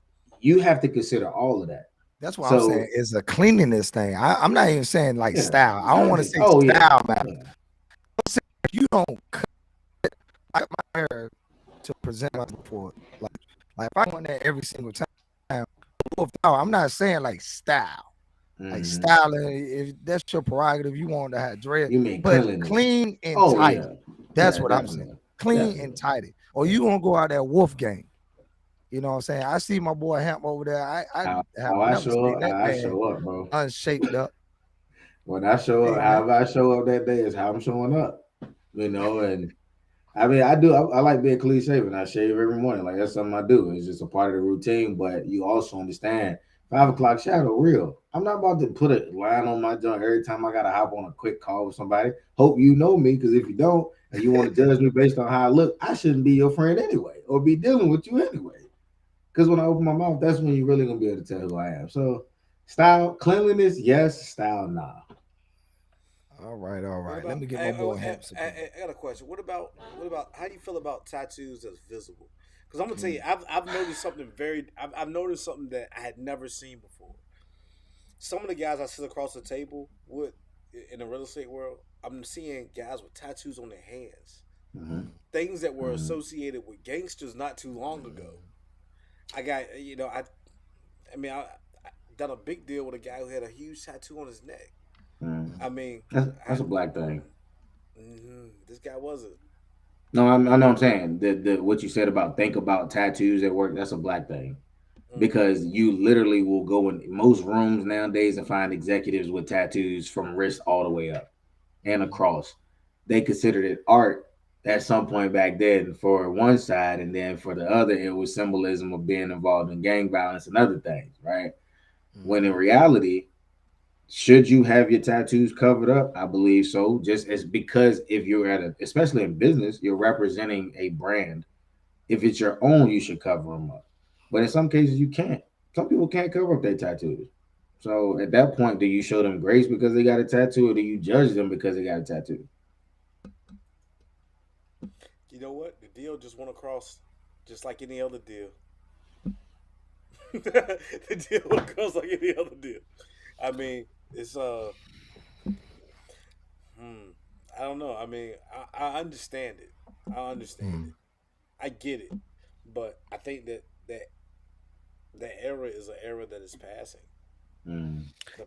S4: you have to consider all of that.
S3: That's what I'm saying.
S4: So
S3: It's a cleanliness thing. I'm not even saying like
S4: yeah,
S3: style. I don't want to
S4: hygiene.
S3: say
S4: Oh yeah,
S3: style matters.
S4: yeah.
S3: You don't cut my hair to present myself for like if I want that every single time. I'm not saying like style. Like
S4: Mm-hmm.
S3: styling, if that's your prerogative, you want to have dread,
S4: You mean
S3: but
S4: cleanliness?
S3: clean and
S4: Oh
S3: tidy.
S4: yeah,
S3: That's
S4: yeah,
S3: what I'm saying.
S4: definitely,
S3: Clean and
S4: definitely.
S3: tidy. Or
S4: Yeah.
S3: you gonna go out there wolf game. You know what I'm saying? I see my boy Hamp over there. I have
S4: How I
S3: never
S4: show
S3: seen
S4: up,
S3: that
S4: how I
S3: man
S4: show up, bro.
S3: unshaped up.
S4: When I show up,
S3: Hey man.
S4: however I show up that day is how I'm showing up. And I mean, I like being clean shaven. I shave every morning. Like that's something I do. It's just a part of the routine. But you also understand 5 o'clock shadow real. I'm not about to put a line on my joint every time I gotta hop on a quick call with somebody. Hope you know me, because if you don't and you want to judge me based on how I look, I shouldn't be your friend anyway, or be dealing with you anyway. Because when I open my mouth, that's when you're really gonna be able to tell who I am. So style, cleanliness, yes. Style, nah.
S3: All right, all
S2: What
S3: right. Let
S2: about?
S3: me get my boy Hamp some.
S2: I got a question. What about? How do you feel about tattoos that's visible? Because I'm gonna tell you, I've noticed something I've noticed something that I had never seen before. Some of the guys I sit across the table with in the real estate world, I'm seeing guys with tattoos on their hands,
S4: Mm-hmm.
S2: things that were
S4: Mm-hmm.
S2: associated with gangsters not too long ago. I got I mean, done a big deal with a guy who had a huge tattoo on his neck.
S4: Mm.
S2: I mean,
S4: That's a black thing.
S2: this guy wasn't.
S4: No, I know what I'm saying. The what you said about think about tattoos at work, that's a black thing. Because you literally will go in most rooms nowadays and find executives with tattoos from wrist all the way up and across. They considered it art at some point back then for one side, and then for the other, it was symbolism of being involved in gang violence and other things, right? When in reality, should you have your tattoos covered up? I believe so. Just as because if you're especially in business, you're representing a brand. If it's your own, you should cover them up. But in some cases, you can't. Some people can't cover up their tattoos. So at that point, do you show them grace because they got a tattoo, or do you judge them because they got a tattoo?
S2: You know what? The deal just went across, just like any other deal. The deal went across like any other deal. I mean, it's I don't know. I mean, I understand it. I understand it. I get it, but I think that era is an era that is passing.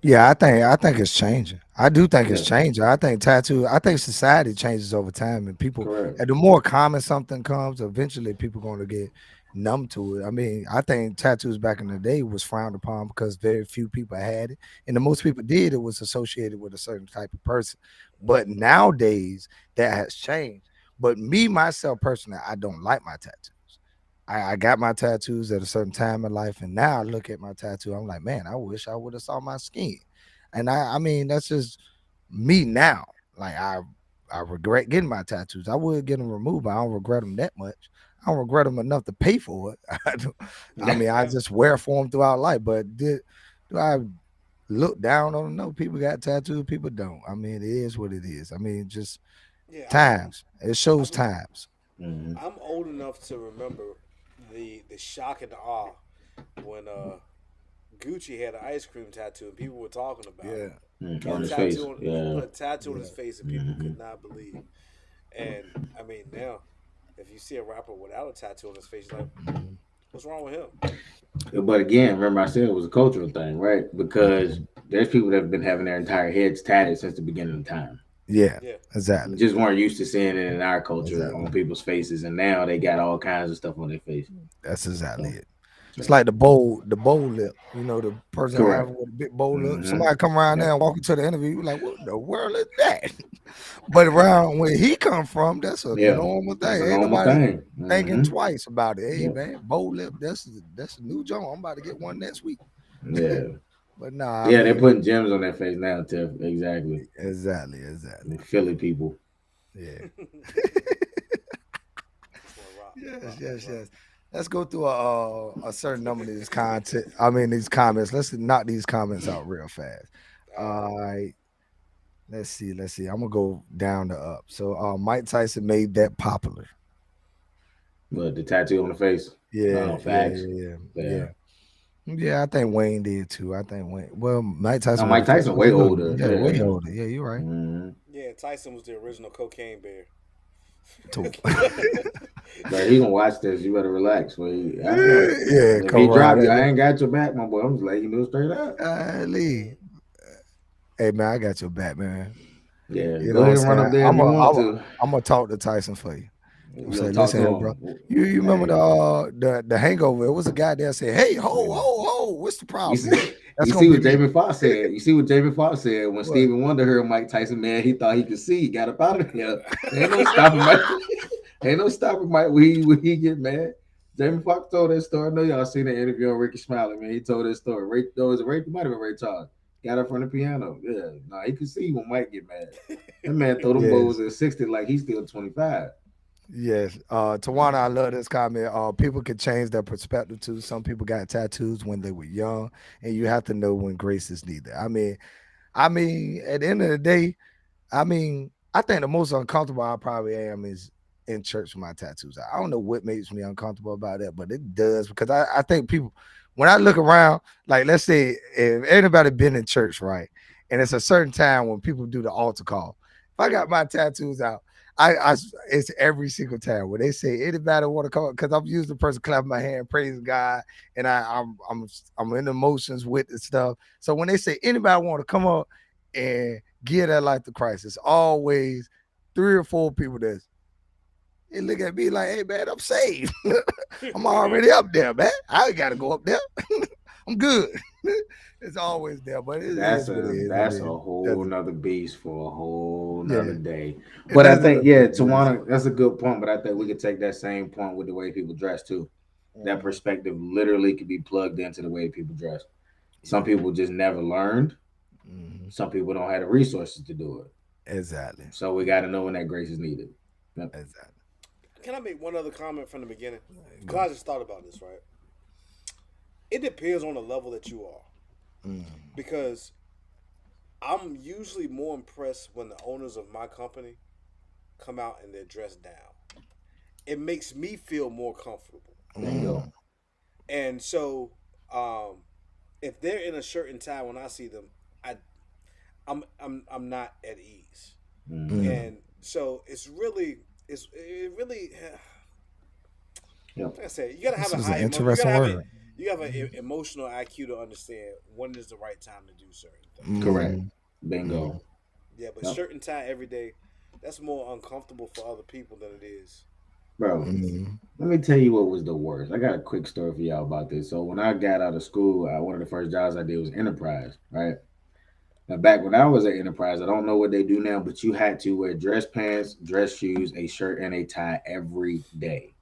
S3: Yeah, I think it's changing. I do think it's
S4: Yeah.
S3: changing. I think society changes over time, and people,
S4: Correct.
S3: and the more common something comes, eventually people going to get numb to it. I mean, I think tattoos back in the day was frowned upon because very few people had it, and the most people did, it was associated with a certain type of person. But nowadays, that has changed. But me myself personally, I don't like my tattoos. I got my tattoos at a certain time in life, and now I look at my tattoo, I'm like, man, I wish I would have saw my skin. And I mean, that's just me now. Like I regret getting my tattoos. I would get them removed, but I don't regret them that much. I don't regret them enough to pay for it. I mean, I just wear for them throughout life. But do I look down on them? No, people got tattoos, people don't. I mean, it is what it is. I mean, just
S2: Yeah,
S3: times. It shows
S2: I'm
S3: times.
S4: Mhm.
S2: I'm old enough to remember the shock and the awe when Gucci had an ice cream tattoo and people were talking about
S3: Yeah.
S2: it. He
S4: On
S2: had a
S4: his face.
S2: tattoo on, he
S4: Yeah.
S2: put a tattoo on his
S3: Yeah.
S2: face and people could not believe. And I mean now, if you see a rapper without a tattoo on his face, you're like, what's wrong with him?
S4: But again, remember I said it was a cultural thing, right? Because there's people that have been having their entire heads tatted since the beginning of time.
S3: Yeah.
S2: Yeah.
S3: Exactly.
S4: Just weren't used to seeing it in our culture
S3: Exactly.
S4: on people's faces, and now they got all kinds of stuff on their face.
S3: That's exactly it. It's like the bowl lip. You know, the person
S4: Correct.
S3: having with a big bowl lip.
S4: Mhm.
S3: Somebody come around there and walk into the interview, you like, what the world is that? But around where he come from, that's a
S4: Yeah,
S3: normal
S4: that's
S3: thing.
S4: a
S3: Ain't
S4: normal
S3: nobody
S4: thing.
S3: thinking
S4: Mhm.
S3: twice about it. Hey
S4: Yeah.
S3: man, bowl lip, that's a new joint. I'm about to get one next week.
S4: Yeah,
S3: But nah, I
S4: yeah, they're
S3: mean,
S4: putting gems on their face now, Tiff. Exactly.
S3: exactly.
S4: The Philly people.
S3: Yeah.
S2: Rock,
S3: Yes,
S2: rock,
S3: yes,
S2: rock.
S3: yes. Let's go through a certain number of these content. I mean, these comments. Let's knock these comments out real fast. All right. Let's see. Let's see. I'm gonna go down to up. So Mike Tyson made that popular.
S4: But the tattoo on the face.
S3: Yeah,
S4: Oh, facts.
S3: yeah. Yeah, I think Wayne did too. I think Wayne. Well, Mike Tyson.
S4: No,
S3: was
S4: Mike
S3: the first
S4: Tyson
S3: one.
S4: way older.
S3: Yeah, way
S4: Yeah.
S3: older. Yeah, you're right.
S4: Mhm.
S2: Yeah, Tyson was the original cocaine bear.
S3: Too.
S4: But he gonna watch this. You better relax. Well,
S3: Yeah,
S4: if
S3: come
S4: he
S3: around
S4: drop you, I
S3: there.
S4: ain't got your back, my boy. I'm just letting you know straight up.
S3: Lee. Hey man, I got your back, man.
S4: Yeah,
S3: You
S4: go
S3: know
S4: ahead
S3: what
S4: and run
S3: I'm
S4: up
S3: saying?
S4: there if you want to.
S3: I'm gonna talk to Tyson for you.
S4: You
S3: I'm
S4: gonna
S3: saying,
S4: talk
S3: listen
S4: to
S3: here, bro.
S4: him.
S3: You remember
S4: Hey,
S3: the Hangover? It was a guy there said, "Hey, ho, what's the
S4: you
S3: problem?"
S4: see,
S3: That's
S4: you
S3: gonna
S4: see
S3: be
S4: what
S3: me.
S4: Jamie Foxx said. You see what Jamie Foxx said when
S3: What?
S4: Stevie Wonder heard Mike Tyson. Man, he thought he could see. He got up out of there. Ain't no stopping Mike. Ain't no stopping Mike when he get mad. Jamie Foxx told that story. I know y'all seen that interview on Ricky Smiley. Man, he told that story. Ray, no, was it Ray? It might have been Ray Charles. Got up from the piano. Yeah, nah, he could see when Mike get mad. That man throw them
S3: Yes,
S4: balls at 60 like he's still 25.
S3: yes. Tawana, I love this comment. People can change their perspective too. Some people got tattoos when they were young, and you have to know when grace is needed. I mean, at the end of the day, I mean, I think the most uncomfortable I probably am is in church with my tattoos. I don't know what makes me uncomfortable about that, but it does because I think people, when I look around, like let's say if anybody been in church, right, and it's a certain time when people do the altar call. If I got my tattoos out, it's every single time when they say anybody want to come up, because I'm used to the person clapping my hand, praising God, and I'm in emotions with the stuff. So when they say anybody want to come up and give their life to Christ, it's always 3 or 4 people they look at me like, hey man, I'm saved. I'm already up there, man. I ain't gotta go up there. I'm good. It's always there, but it
S4: That's
S3: is what it
S4: a
S3: is. I
S4: that's a
S3: mean,
S4: whole nother beast for a whole nother
S3: yeah,
S4: day.
S3: it
S4: But I
S3: doesn't
S4: think,
S3: look
S4: yeah,
S3: good.
S4: Tawana, that's a good point. But I think we could take that same point with the way people dress too. That
S3: Mhm.
S4: perspective literally could be plugged into the way people dress. Some
S3: Yeah.
S4: people just never learned.
S3: Hmm.
S4: Some people don't have the resources to do it.
S3: Exactly.
S4: So we got to know when that grace is needed. Yep.
S3: Exactly.
S2: Can I make one other comment from the beginning? Because
S3: Go.
S2: I just thought about this, right? It depends on the level that you are.
S3: Mm.
S2: Because I'm usually more impressed when the owners of my company come out and they're dressed down. It makes me feel more comfortable.
S4: Bingo.
S3: Mm.
S2: And so, um, if they're in a shirt and tie when I see them, I I'm not at ease.
S4: Hmm.
S3: Mm.
S2: And so it really
S4: Yep.
S2: like I said, you gotta have
S3: This
S2: a
S3: was an
S2: high emo you
S3: interesting
S2: gotta have a
S3: word.
S2: you have an emotional IQ to understand when is the right time to do certain things.
S4: Correct.
S3: Mm.
S4: Bingo.
S3: Mm.
S2: Yeah, but
S4: Yep.
S2: shirt and tie every day, that's more uncomfortable for other people than it is for
S4: Bro,
S2: me.
S3: Mm.
S4: let me tell you what was the worst. I got a quick story for y'all about this. So when I got out of school, one of the first jobs I did was Enterprise, right? Now back when I was at Enterprise, I don't know what they do now, but you had to wear dress pants, dress shoes, a shirt, and a tie every day.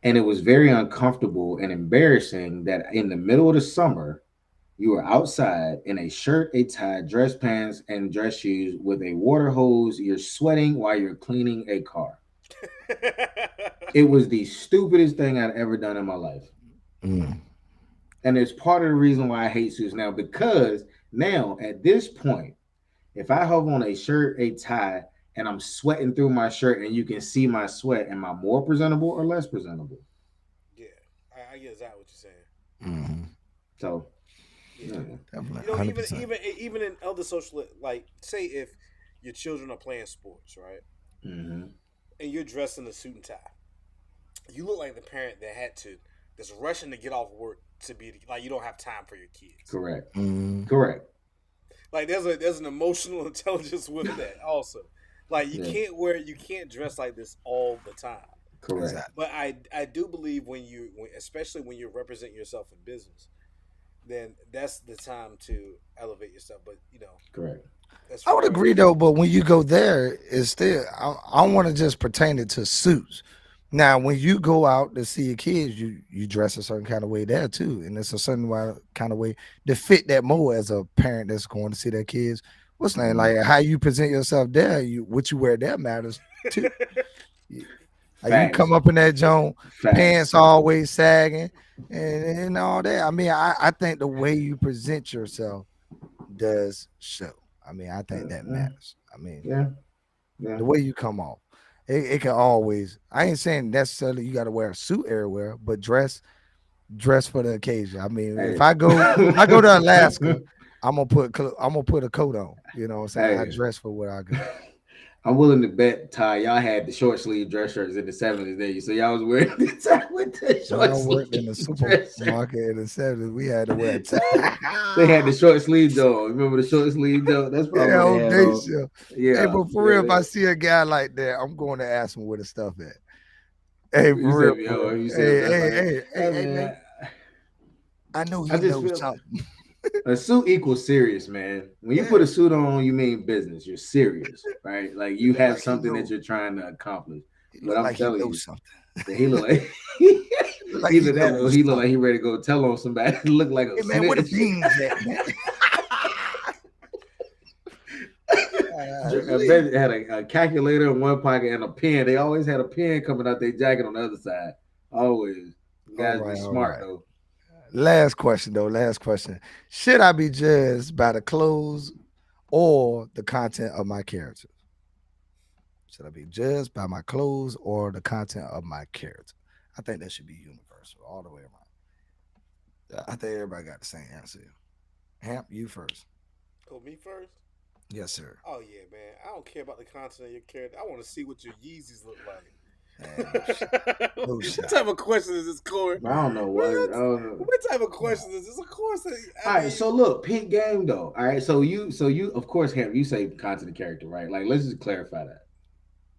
S4: And it was very uncomfortable and embarrassing that in the middle of the summer, you were outside in a shirt, a tie, dress pants, and dress shoes with a water hose. You're sweating while you're cleaning a car. It was the stupidest thing I'd ever done in my life.
S3: Mm.
S4: And it's part of the reason why I hate suits now, because now at this point, if I have on a shirt, a tie, and I'm sweating through my shirt and you can see my sweat, am I more presentable or less presentable?
S2: Yeah, I get exactly what you're saying.
S3: Mm.
S4: So,
S2: Yeah,
S4: yeah.
S3: Definitely,
S2: you know,
S3: 100%.
S2: even in other social, like say if your children are playing sports, right,
S4: Hmm.
S2: and you're dressed in a suit and tie, you look like the parent that had to that's rushing to get off work to be like you don't have time for your kids.
S4: Correct.
S3: Mm.
S4: Correct.
S2: Like there's an emotional intelligence with that also. Like
S4: Yeah.
S2: you can't dress like this all the time.
S4: Correct.
S3: Exactly.
S2: But I do believe especially when you're representing yourself in business, then that's the time to elevate yourself. But
S4: Correct.
S2: as
S3: I would
S2: far
S3: agree
S2: as
S3: though, but when you go there, it's still I don't want to just pertain it to suits. Now, when you go out to see your kids, you dress a certain kind of way there too, and it's a certain kind of way to fit that more as a parent that's going to see their kids. What's name
S4: Mhm.
S3: like how you present yourself there, you what you wear there matters too. You- Like you
S4: Facts.
S3: come up in that joint,
S4: Facts.
S3: pants always sagging, and all that. I mean, I think the way you present yourself does show. I mean, I think that
S4: Yeah.
S3: matters. I mean,
S4: Yeah. Yeah.
S3: the way you come off, it can always. I ain't saying necessarily you got to wear a suit everywhere, but dress for the occasion. I mean,
S4: Hey.
S3: if I go to Alaska, I'm gonna put a coat on. You know what I'm saying? I
S4: Hey.
S3: dress for where I go.
S4: I'm willing to bet, Ty, y'all had the short sleeve dress shirts in the 70s, didn't you? So y'all was wearing the tie with the
S3: When I
S4: short
S3: worked in
S4: sleeve
S3: the
S4: dress shirt.
S3: supermarket in the '70s, we had to wear a
S4: They had
S3: tie.
S4: the short sleeve Joe. Remember the short sleeve Joe? That's probably
S3: Yeah,
S4: what they
S3: old
S4: had
S3: day
S4: on.
S3: shift. Hey,
S4: Yeah.
S3: but for
S4: Yeah.
S3: real, if I see a guy like that, I'm going to ask him where the stuff at. Hey,
S4: You
S3: for real,
S4: said,
S3: for
S4: yo,
S3: real.
S4: you said
S3: Hey,
S4: that's
S3: hey,
S4: like,
S3: hey, hey,
S4: hey
S3: hey, man.
S4: man,
S3: I know
S4: I
S3: he
S4: just
S3: knows
S4: feel
S3: something.
S4: a suit equals serious, man. When you put
S3: Yeah,
S4: a suit on, you mean business. You're serious, right? Like
S3: he
S4: you
S3: look
S4: have
S3: like he
S4: something that
S3: know.
S4: you're trying to accomplish.
S3: He
S4: But
S3: look
S4: I'm
S3: like he
S4: telling
S3: knows
S4: you,
S3: something.
S4: that he look like
S3: He look like he
S4: either that or
S3: knows
S4: he look like
S3: something.
S4: he ready to go tell on somebody. He look like a
S3: Hey man, where the
S4: snitch.
S3: beans at, man?
S4: I bet it had a calculator in one pocket and a pen. They always had a pen coming out their jacket on the other side. Always. You
S3: All
S4: guys be
S3: right, all
S4: smart
S3: right.
S4: though.
S3: Last question though. Last question. Should I be judged by the clothes or the content of my character? Should I be judged by my clothes or the content of my character? I think that should be universal all the way around. I think everybody got the same answer. Hamp, you first.
S2: oh me first.
S3: Yes, sir.
S2: Oh yeah, man. I don't care about the content of your character. I want to see what your Yeezys look like.
S3: Man, no shot. No
S2: What
S3: shot.
S2: type of question is this, Corey?
S4: I don't know
S2: What type of question is this? Of course,
S4: All right, so look, peak game though. All right, so you of course have you say content character, right? Like let's just clarify that.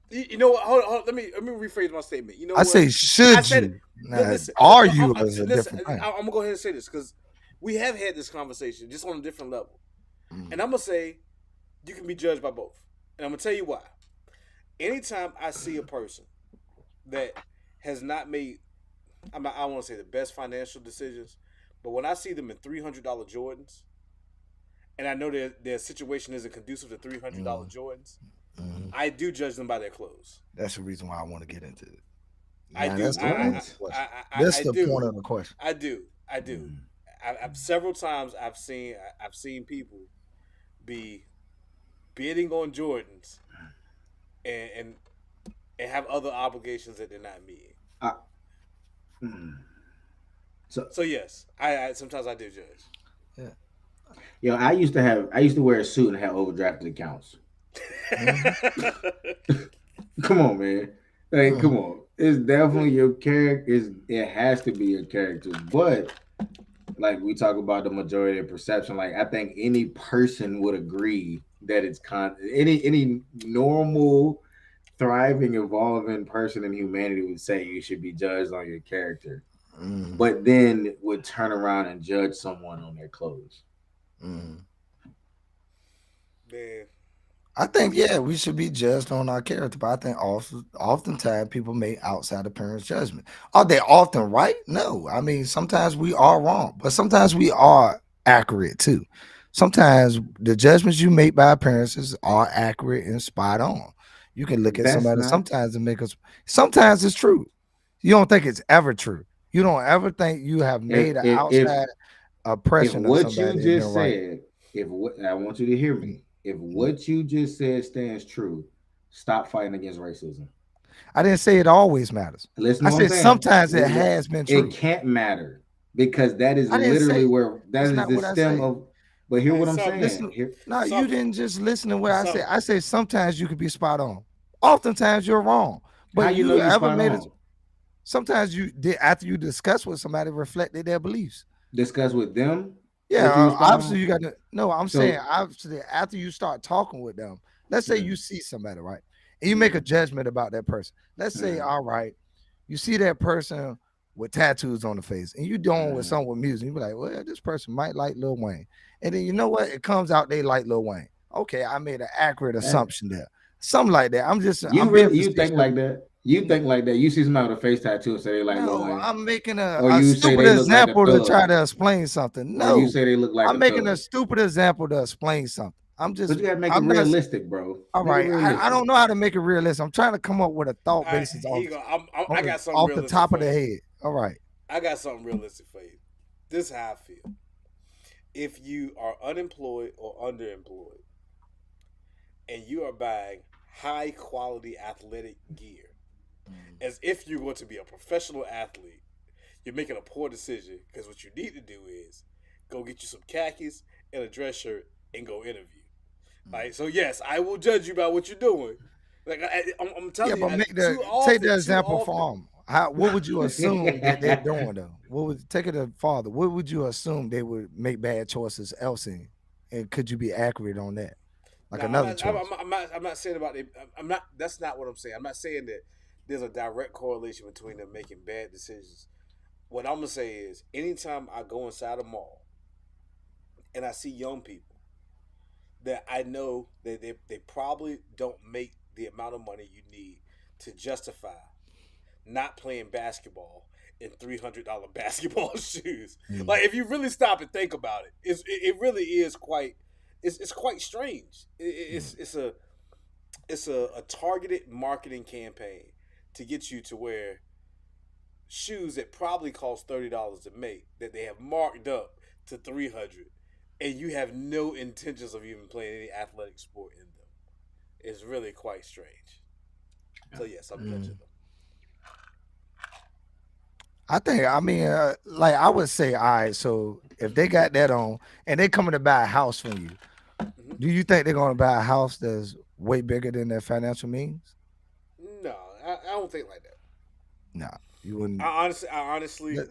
S2: you know what? Hold on, let me rephrase my statement. You know
S3: I
S2: what?
S3: say,
S2: I
S3: should
S2: said
S3: you?
S2: it.
S3: Now,
S2: Listen,
S3: are
S2: no,
S3: you is a
S2: listen.
S3: different thing.
S2: I'm gonna go ahead and say this because we have had this conversation just on a different level,
S3: Mm.
S2: and I'm gonna say you can be judged by both, and I'm gonna tell you why. Anytime I see a person that has not made, I don't want to say the best financial decisions, but when I see them in $300 Jordans, and I know their situation isn't conducive to $300 Jordans,
S3: Mhm.
S2: I do judge them by their clothes.
S3: That's the reason why I want to get into it.
S2: I
S3: Now,
S2: do.
S3: that's the point of the question. That's
S2: I
S3: the
S2: do.
S3: point of the question.
S2: I do. I do.
S4: Mm.
S2: I've several times I've seen people be bidding on Jordans and and, and have other obligations that they're not meeting.
S4: I, mm. So
S2: So yes, I sometimes I do judge.
S3: Yeah.
S4: I used to wear a suit and have overdrafted accounts. Come on, man. Like, come on. It's definitely your character. It has to be your character. But like we talk about the majority of perception, like I think any person would agree that it's any normal, thriving, evolving person in humanity would say you should be judged on your character.
S3: Mhm.
S4: But then would turn around and judge someone on their clothes.
S3: Mhm.
S2: Man,
S3: I think we should be judged on our character, but I think also oftentimes people make outside appearance judgment. Are they often right? No. I mean, sometimes we are wrong, but sometimes we are accurate too. Sometimes the judgments you make by appearances are accurate and spot on. You can look at
S4: That's
S3: somebody
S4: not
S3: sometimes and make us. Sometimes it's true. You don't think it's ever true. You don't ever think you have
S4: if
S3: made an
S4: if
S3: outside
S4: if
S3: impression of
S4: what you
S3: somebody and been
S4: just
S3: right.
S4: said, if what I want you to hear me, if what you just said stands true, stop fighting against racism.
S3: I didn't say it always matters.
S4: Listen
S3: I
S4: to what I'm
S3: said
S4: saying.
S3: sometimes it has been
S4: It
S3: true.
S4: can't matter because that is
S3: I didn't
S4: literally
S3: say
S4: where that
S3: that's
S4: is
S3: not
S4: the
S3: what I
S4: stem
S3: say.
S4: of. But hear
S2: hey,
S4: what I'm
S2: suffer,
S4: saying.
S3: Listen,
S4: Here,
S3: no, you
S2: suffer,
S3: didn't just listen to what I said.
S2: suffer.
S3: I say sometimes you could be spot on. Oftentimes you're wrong.
S4: how
S3: But
S4: you know
S3: you
S4: you
S3: ever
S4: spot
S3: made it?
S4: on?
S3: Sometimes you did after you discuss with somebody reflected their beliefs.
S4: Discuss with them
S3: Yeah,
S4: what you were spot
S3: obviously
S4: on.
S3: you got to. No, I'm saying
S4: So
S3: obviously after you start talking with them, let's say you
S4: mm,
S3: see somebody, right? And you make a
S4: mm,
S3: judgment about that person. Let's say,
S4: mm,
S3: all right, you see that person with tattoos on the face, and you doing with
S4: mm.
S3: someone with music. You be like, well, this person might like Lil Wayne, and then you know what? It comes out they like Lil Wayne. Okay, I made an accurate
S4: That,
S3: assumption there, something like that.
S4: you
S3: I'm being
S4: really you think
S3: facetious.
S4: like that? You
S3: No,
S4: think like that? You see somebody with a face tattoo and say they like Lil
S3: no,
S4: Wayne,
S3: I'm making a,
S4: or
S3: a
S4: you say
S3: stupid
S4: they look like a
S3: example to
S4: thug,
S3: try to explain something.
S4: or you
S3: No,
S4: say they look like
S3: I'm
S4: a
S3: making a
S4: thug.
S3: stupid example to explain something.
S4: But you gotta make it
S3: I'm not
S4: realistic, bro.
S3: all
S4: Make it
S3: right. I
S4: realistic.
S3: don't know how to make it realistic. I'm trying to come up with a thought
S2: All right,
S3: basis
S2: here you go. I got something
S3: off the
S2: realistic
S3: top of
S2: for
S3: the
S2: you.
S3: head. All right.
S2: I got something realistic for you. This is how I feel. If you are unemployed or underemployed, and you are buying high quality athletic gear, as if you're going to be a professional athlete, you're making a poor decision because what you need to do is go get you some khakis and a dress shirt and go interview. Right. So yes, I will judge you by what you're doing. Like I'm
S3: Yeah,
S2: telling you,
S3: but
S2: too
S3: take
S2: often,
S3: the
S2: too
S3: example
S2: often.
S3: farm. What would you assume that they're doing though? What would take it farther? What would you assume they would make bad choices else in? And could you be accurate on that? Like
S2: No, I'm
S3: another
S2: not. I'm,
S3: choice.
S2: I'm, I'm not. I'm not saying about it. I'm not. That's not what I'm saying. I'm not saying that there's a direct correlation between them making bad decisions. What I'm gonna say is, anytime I go inside a mall and I see young people that I know that they probably don't make the amount of money you need to justify not playing basketball in $300 basketball shoes.
S3: Mm.
S2: Like if you really stop and think about it, it really is quite it's quite strange. It's a targeted marketing campaign to get you to wear shoes that probably cost $30 to make that they have marked up to 300, and you have no intentions of even playing any athletic sport in them. It's really quite strange. So yes, I'm judging them.
S3: I mean, like I would say, all right. So if they got that on and they coming to buy a house from you, Do you think they're gonna buy a house that's way bigger than their financial means?
S2: No, I don't think like that.
S3: No, you wouldn't.
S2: I honestly,
S3: Let-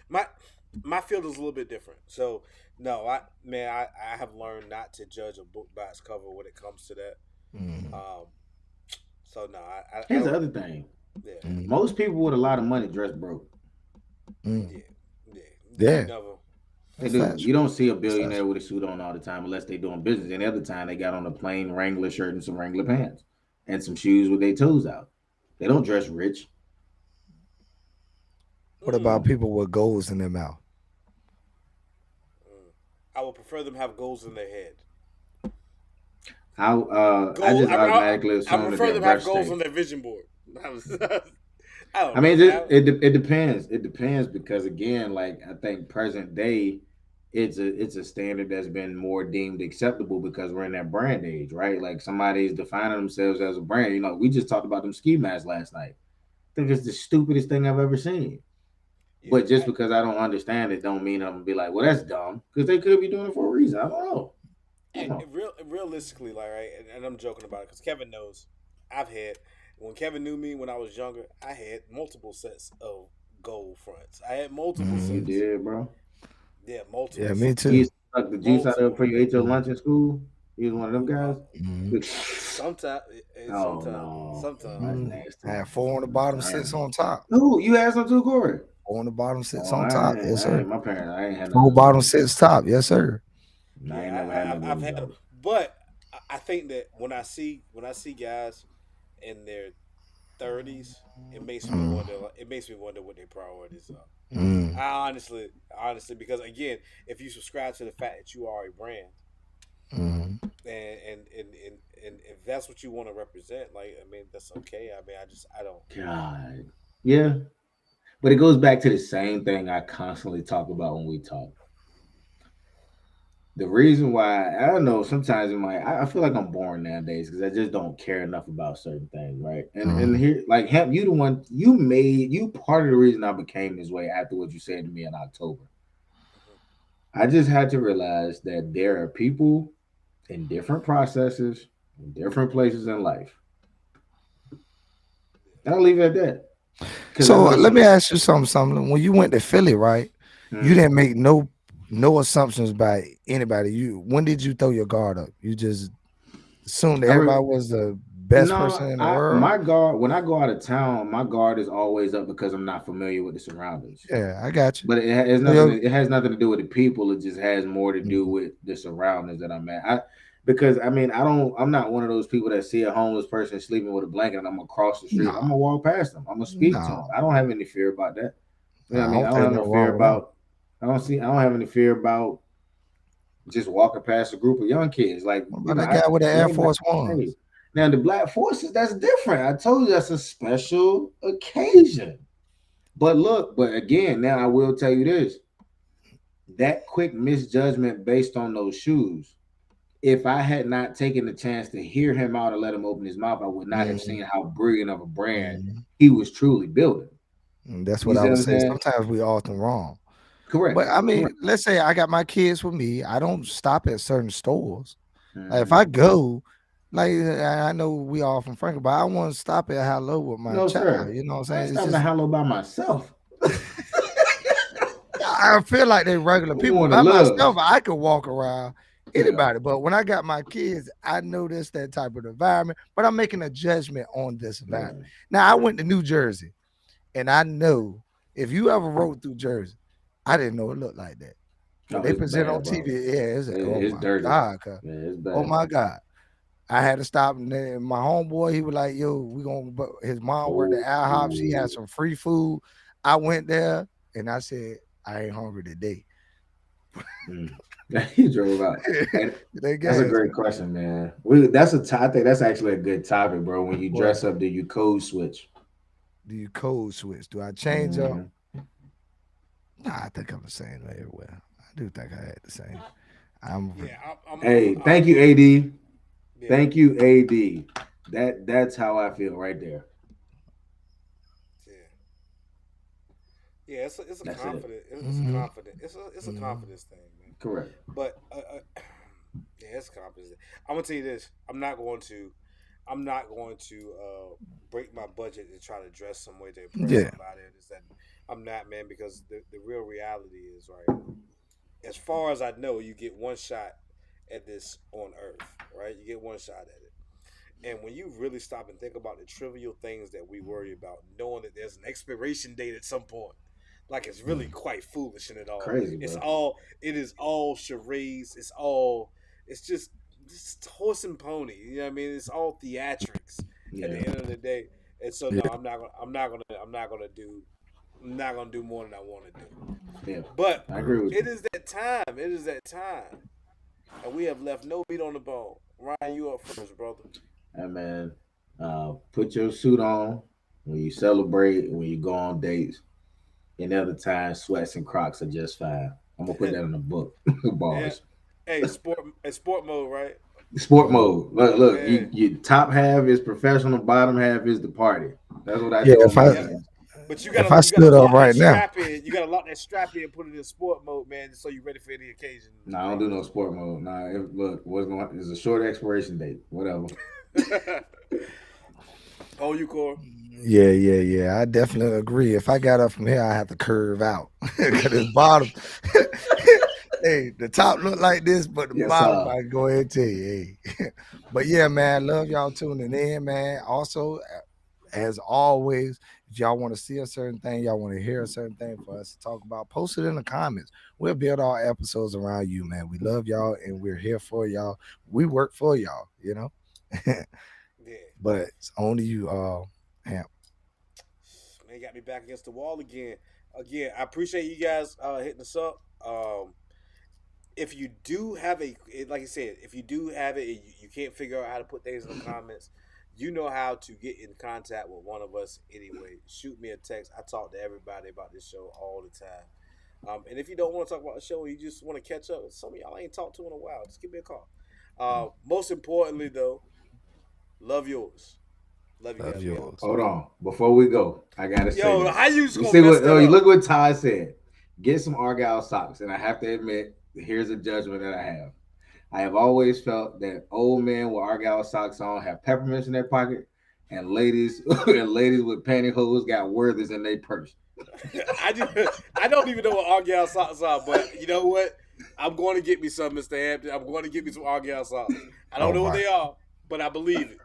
S2: my my field is a little bit different. So no, I have learned not to judge a book by its cover when it comes to that.
S3: Mm,
S2: Um, so no, I
S4: Here's the
S2: don't.
S4: other thing.
S2: Yeah,
S3: mm,
S4: Most people with a lot of money dress broke.
S2: yeah,
S3: mm.
S2: yeah. You
S3: Yeah,
S2: never.
S4: They
S3: that's
S4: do.
S3: factual.
S4: You don't see a
S3: That's
S4: billionaire
S3: factual.
S4: with a suit on all the time unless they doing business. Any other time they got on a plain Wrangler shirt and some Wrangler pants and some shoes with their toes out. They don't dress rich.
S3: What about
S2: Mm,
S3: people with goals in their mouth?
S2: mm. I would prefer them have goals in their head.
S4: I
S2: Goal.
S4: just automatically
S2: I
S4: assume that
S2: prefer
S4: they're
S2: them have
S4: breast
S2: goals
S4: state.
S2: on their vision board. I don't
S4: I
S2: know.
S4: mean, it depends. It depends because again, like I think present day, it's a standard that's been more deemed acceptable because we're in that brand age, right? Like somebody's defining themselves as a brand. You know, we just talked about them ski masks last night. I think it's the stupidest thing I've ever seen.
S2: Yeah,
S4: But just because I don't understand it, don't mean I'm gonna be like, well, that's dumb because they could be doing it for a reason. I don't know. I don't know.
S2: realistically, like, right, and I'm joking about it because Kevin knows. I've had when Kevin knew me when I was younger. I had multiple sets of gold fronts. I had multiple
S3: Mm,
S4: You
S2: sets.
S4: did, bro.
S2: Yeah,
S3: yeah,
S2: multiple
S3: me
S2: sets.
S4: You
S3: too.
S4: used to suck the juice out of it
S2: Multiple.
S4: for you ate your
S3: Mm,
S4: lunch in school. You was one of them guys.
S3: mm,
S2: Sometimes,
S4: Oh no,
S2: sometimes.
S4: that's
S3: mm. I
S4: nasty.
S3: had four on the bottom,
S4: I
S3: six
S4: ain't.
S3: on top.
S4: Ooh, you had some too, Corey.
S3: Four on the bottom, six
S4: Oh,
S3: on top. Yes,
S4: I
S3: sir.
S4: ain't. My parents, I ain't had none
S3: Four
S4: of
S3: bottom,
S4: those.
S3: six top. Yes, sir.
S4: I ain't
S2: Yeah,
S4: never had none of
S2: I've
S4: those.
S2: had them,
S4: Jokes.
S2: but I think that when I see guys in their 30s, it makes me
S3: Mm,
S2: wonder. It makes me wonder what their priorities are.
S3: mm,
S2: I honestly, because again, if you subscribe to the fact that you are a brand,
S3: mm.
S2: and if that's what you want to represent, like I mean, that's okay. I mean, I don't.
S4: God, yeah, but it goes back to the same thing I constantly talk about when we talk. The reason why I don't know sometimes in my I feel like I'm boring nowadays because I just don't care enough about certain things, right? And
S3: Mm.
S4: here like Hemp, you the one you part of the reason I became this way after what you said to me in October. I just had to realize that there are people in different processes, in different places in life. And I'll leave it at that. Because I
S3: So
S4: know
S3: let
S4: some.
S3: me ask you something. Something. When you went to Philly, right? You
S4: Mm,
S3: didn't make no assumptions by anybody. You when did you throw your guard up? You just assumed that
S4: I re-
S3: everybody was the best
S4: no,
S3: person in the
S4: I
S3: world.
S4: my guard when I go out of town, my guard is always up because I'm not familiar with the surroundings.
S3: Yeah, I got you.
S4: But it has
S3: So
S4: nothing. It has nothing to do with the people. It just has more to do with the surroundings that I'm at. Because I mean, I'm not one of those people that see a homeless person sleeping with a blanket and I'm gonna cross the street.
S3: no,
S4: I'm gonna walk past them. I'm gonna speak to them.
S3: no,
S4: I don't have any fear about that. You know what I
S3: I
S4: mean? I
S3: don't
S4: don't
S3: think
S4: have no
S3: nothing
S4: fear
S3: wrong with that.
S4: about. I don't have any fear about just walking past a group of young kids. Like
S3: What
S4: you
S3: about
S4: know,
S3: that guy with the
S4: it
S3: Air
S4: ain't.
S3: Force
S4: Hey,
S3: Ones?
S4: now the Black Forces, that's different. I told you that's a special occasion. But again, now I will tell you this: that quick misjudgment based on those shoes. If I had not taken the chance to hear him out and let him open his mouth, I would not have
S3: Mm,
S4: seen how brilliant of a brand
S3: mm,
S4: he was truly building.
S3: that's
S4: You
S3: what I
S4: see what
S3: would
S4: I'm
S3: say.
S4: saying?
S3: Sometimes we often wrong. But
S4: Correct.
S3: I mean,
S4: Correct.
S3: let's say I got my kids with me. I don't stop at certain stores. Like if
S4: Mhm.
S3: I go, like I know we all from Franklin, but I want to stop at Hello with my
S4: No,
S3: child.
S4: sir.
S3: You know what
S4: I
S3: I'm
S4: ain't
S3: saying? It's
S4: stopping to
S3: just
S4: hello by myself.
S3: I feel like they regular
S4: We
S3: people.
S4: want to
S3: By
S4: love.
S3: myself, I could walk around
S4: Yeah.
S3: anybody. But when I got my kids, I know this that type of environment. But I'm making a judgment on this environment.
S4: Yeah.
S3: Now I went to New Jersey, and I know if you ever rode through Jersey, I didn't know it looked like that. When
S4: Oh,
S3: they
S4: it's
S3: present on
S4: bad, bro.
S3: TV, yeah, it's oh
S4: It's
S3: my
S4: dirty.
S3: God,
S4: Yeah, it's
S3: oh
S4: bad.
S3: my God. I had to stop, and then my homeboy, he was like, "Yo, we gonna." But his mom worked at
S4: Oh,
S3: IHOP. She had some free food. I went there, and I said, "I ain't hungry today."
S4: mm. He drove out. And
S3: They
S4: that's a
S3: gas.
S4: great question, man. I think that's actually a good topic, bro. When you
S3: What
S4: dress up, do you code switch?
S3: do you code switch? Do I change up?
S4: Mhm.
S3: Nah, I think I'm the same everywhere. I do think I had the same. I'm
S2: Yeah,
S4: Hey, thank you, AD.
S2: yeah,
S4: Thank you, AD. That's how I feel right there.
S2: yeah, yeah.
S4: That's it.
S2: It's a
S3: mhm,
S2: confident, it's a
S3: mhm.
S2: confidence thing, man.
S4: Correct.
S2: But Yeah, it's compensated. I'm gonna tell you this. I'm not going to break my budget to try to dress some way to impress
S3: Yeah,
S2: somebody. It's that I'm not, man, because the real reality is, right, as far as I know, you get one shot at this on Earth, right? You get one shot at it. And when you really stop and think about the trivial things that we worry about, knowing that there's an expiration date at some point, like it's really quite foolish in it all.
S4: Crazy, bro.
S2: It is all charades. It's just horse and pony. You know what I mean? It's all theatrics at the
S4: Yeah.
S2: end of the day. And so no,
S3: yeah,
S2: I'm not gonna do more than I want to do.
S4: Yeah.
S2: But
S4: I agree with
S2: it
S4: you.
S2: is that time. It is that time, and we have left no meat on the bone. Ryan, you up first, brother.
S4: Hey man, put your suit on when you celebrate, when you go on dates. Any other time, sweats and Crocs are just fine. I'm gonna put that in the book.
S2: Yeah.
S4: Bars.
S2: Hey, sport mode, right?
S4: Sport mode. Look.
S2: Yeah.
S4: You top half is professional, bottom half is the party. That's what I
S3: yeah.
S4: told my
S2: Yep.
S4: man.
S2: But you
S3: If
S2: gotta
S3: I
S2: you gotta
S3: stood up
S2: lock that
S3: right now,
S2: strap in. You gotta lock that strap in and put it in sport mode, man, so you're ready for any occasion.
S4: No, I don't do no sport mode. Nah, look, what's going on is a short expiration date. Whatever.
S2: Oh, you core.
S3: yeah. I definitely agree. If I got up from here, I have to curve out because it's bottom. Hey, the top look like this, but the
S4: Yes,
S3: bottom,
S4: sir.
S3: I can go ahead and tell you. Hey. But yeah, man, love y'all tuning in, man. Also, as always, if y'all want to see a certain thing, y'all want to hear a certain thing for us to talk about, post it in the comments. We'll build our episodes around you, man. We love y'all and we're here for y'all. We work for y'all, you know.
S2: Yeah.
S3: But it's only you, Hamp.
S2: Man, got me back against the wall again. Again, I appreciate you guys hitting us up. If you do have like I said, if you do have it, and you can't figure out how to put things in the comments, you know how to get in contact with one of us anyway. Shoot me a text. I talk to everybody about this show all the time. And if you don't want to talk about the show, you just want to catch up with some of y'all I ain't talked to in a while, just give me a call. Most importantly, though, love yours. Love you
S3: Love
S2: guys.
S3: yours.
S4: Hold on. Before we go, I gotta say
S2: Yo,
S4: this.
S2: how you just
S4: You
S2: gonna
S4: see
S2: mess
S4: what?
S2: that
S4: Oh, you
S2: up?
S4: look what Ty said. Get some Argyle socks, and I have to admit, here's a judgment that I have. I have always felt that old men with Argyle socks on have peppermints in their pocket, and ladies and ladies with pantyhose got Werthers in their purse.
S2: I don't even know what Argyle socks are, but you know what? I'm going to get me some, Mr. Hampton. I'm going to get me some Argyle socks. I don't
S3: All
S2: know what
S3: right.
S2: they are, but I believe it.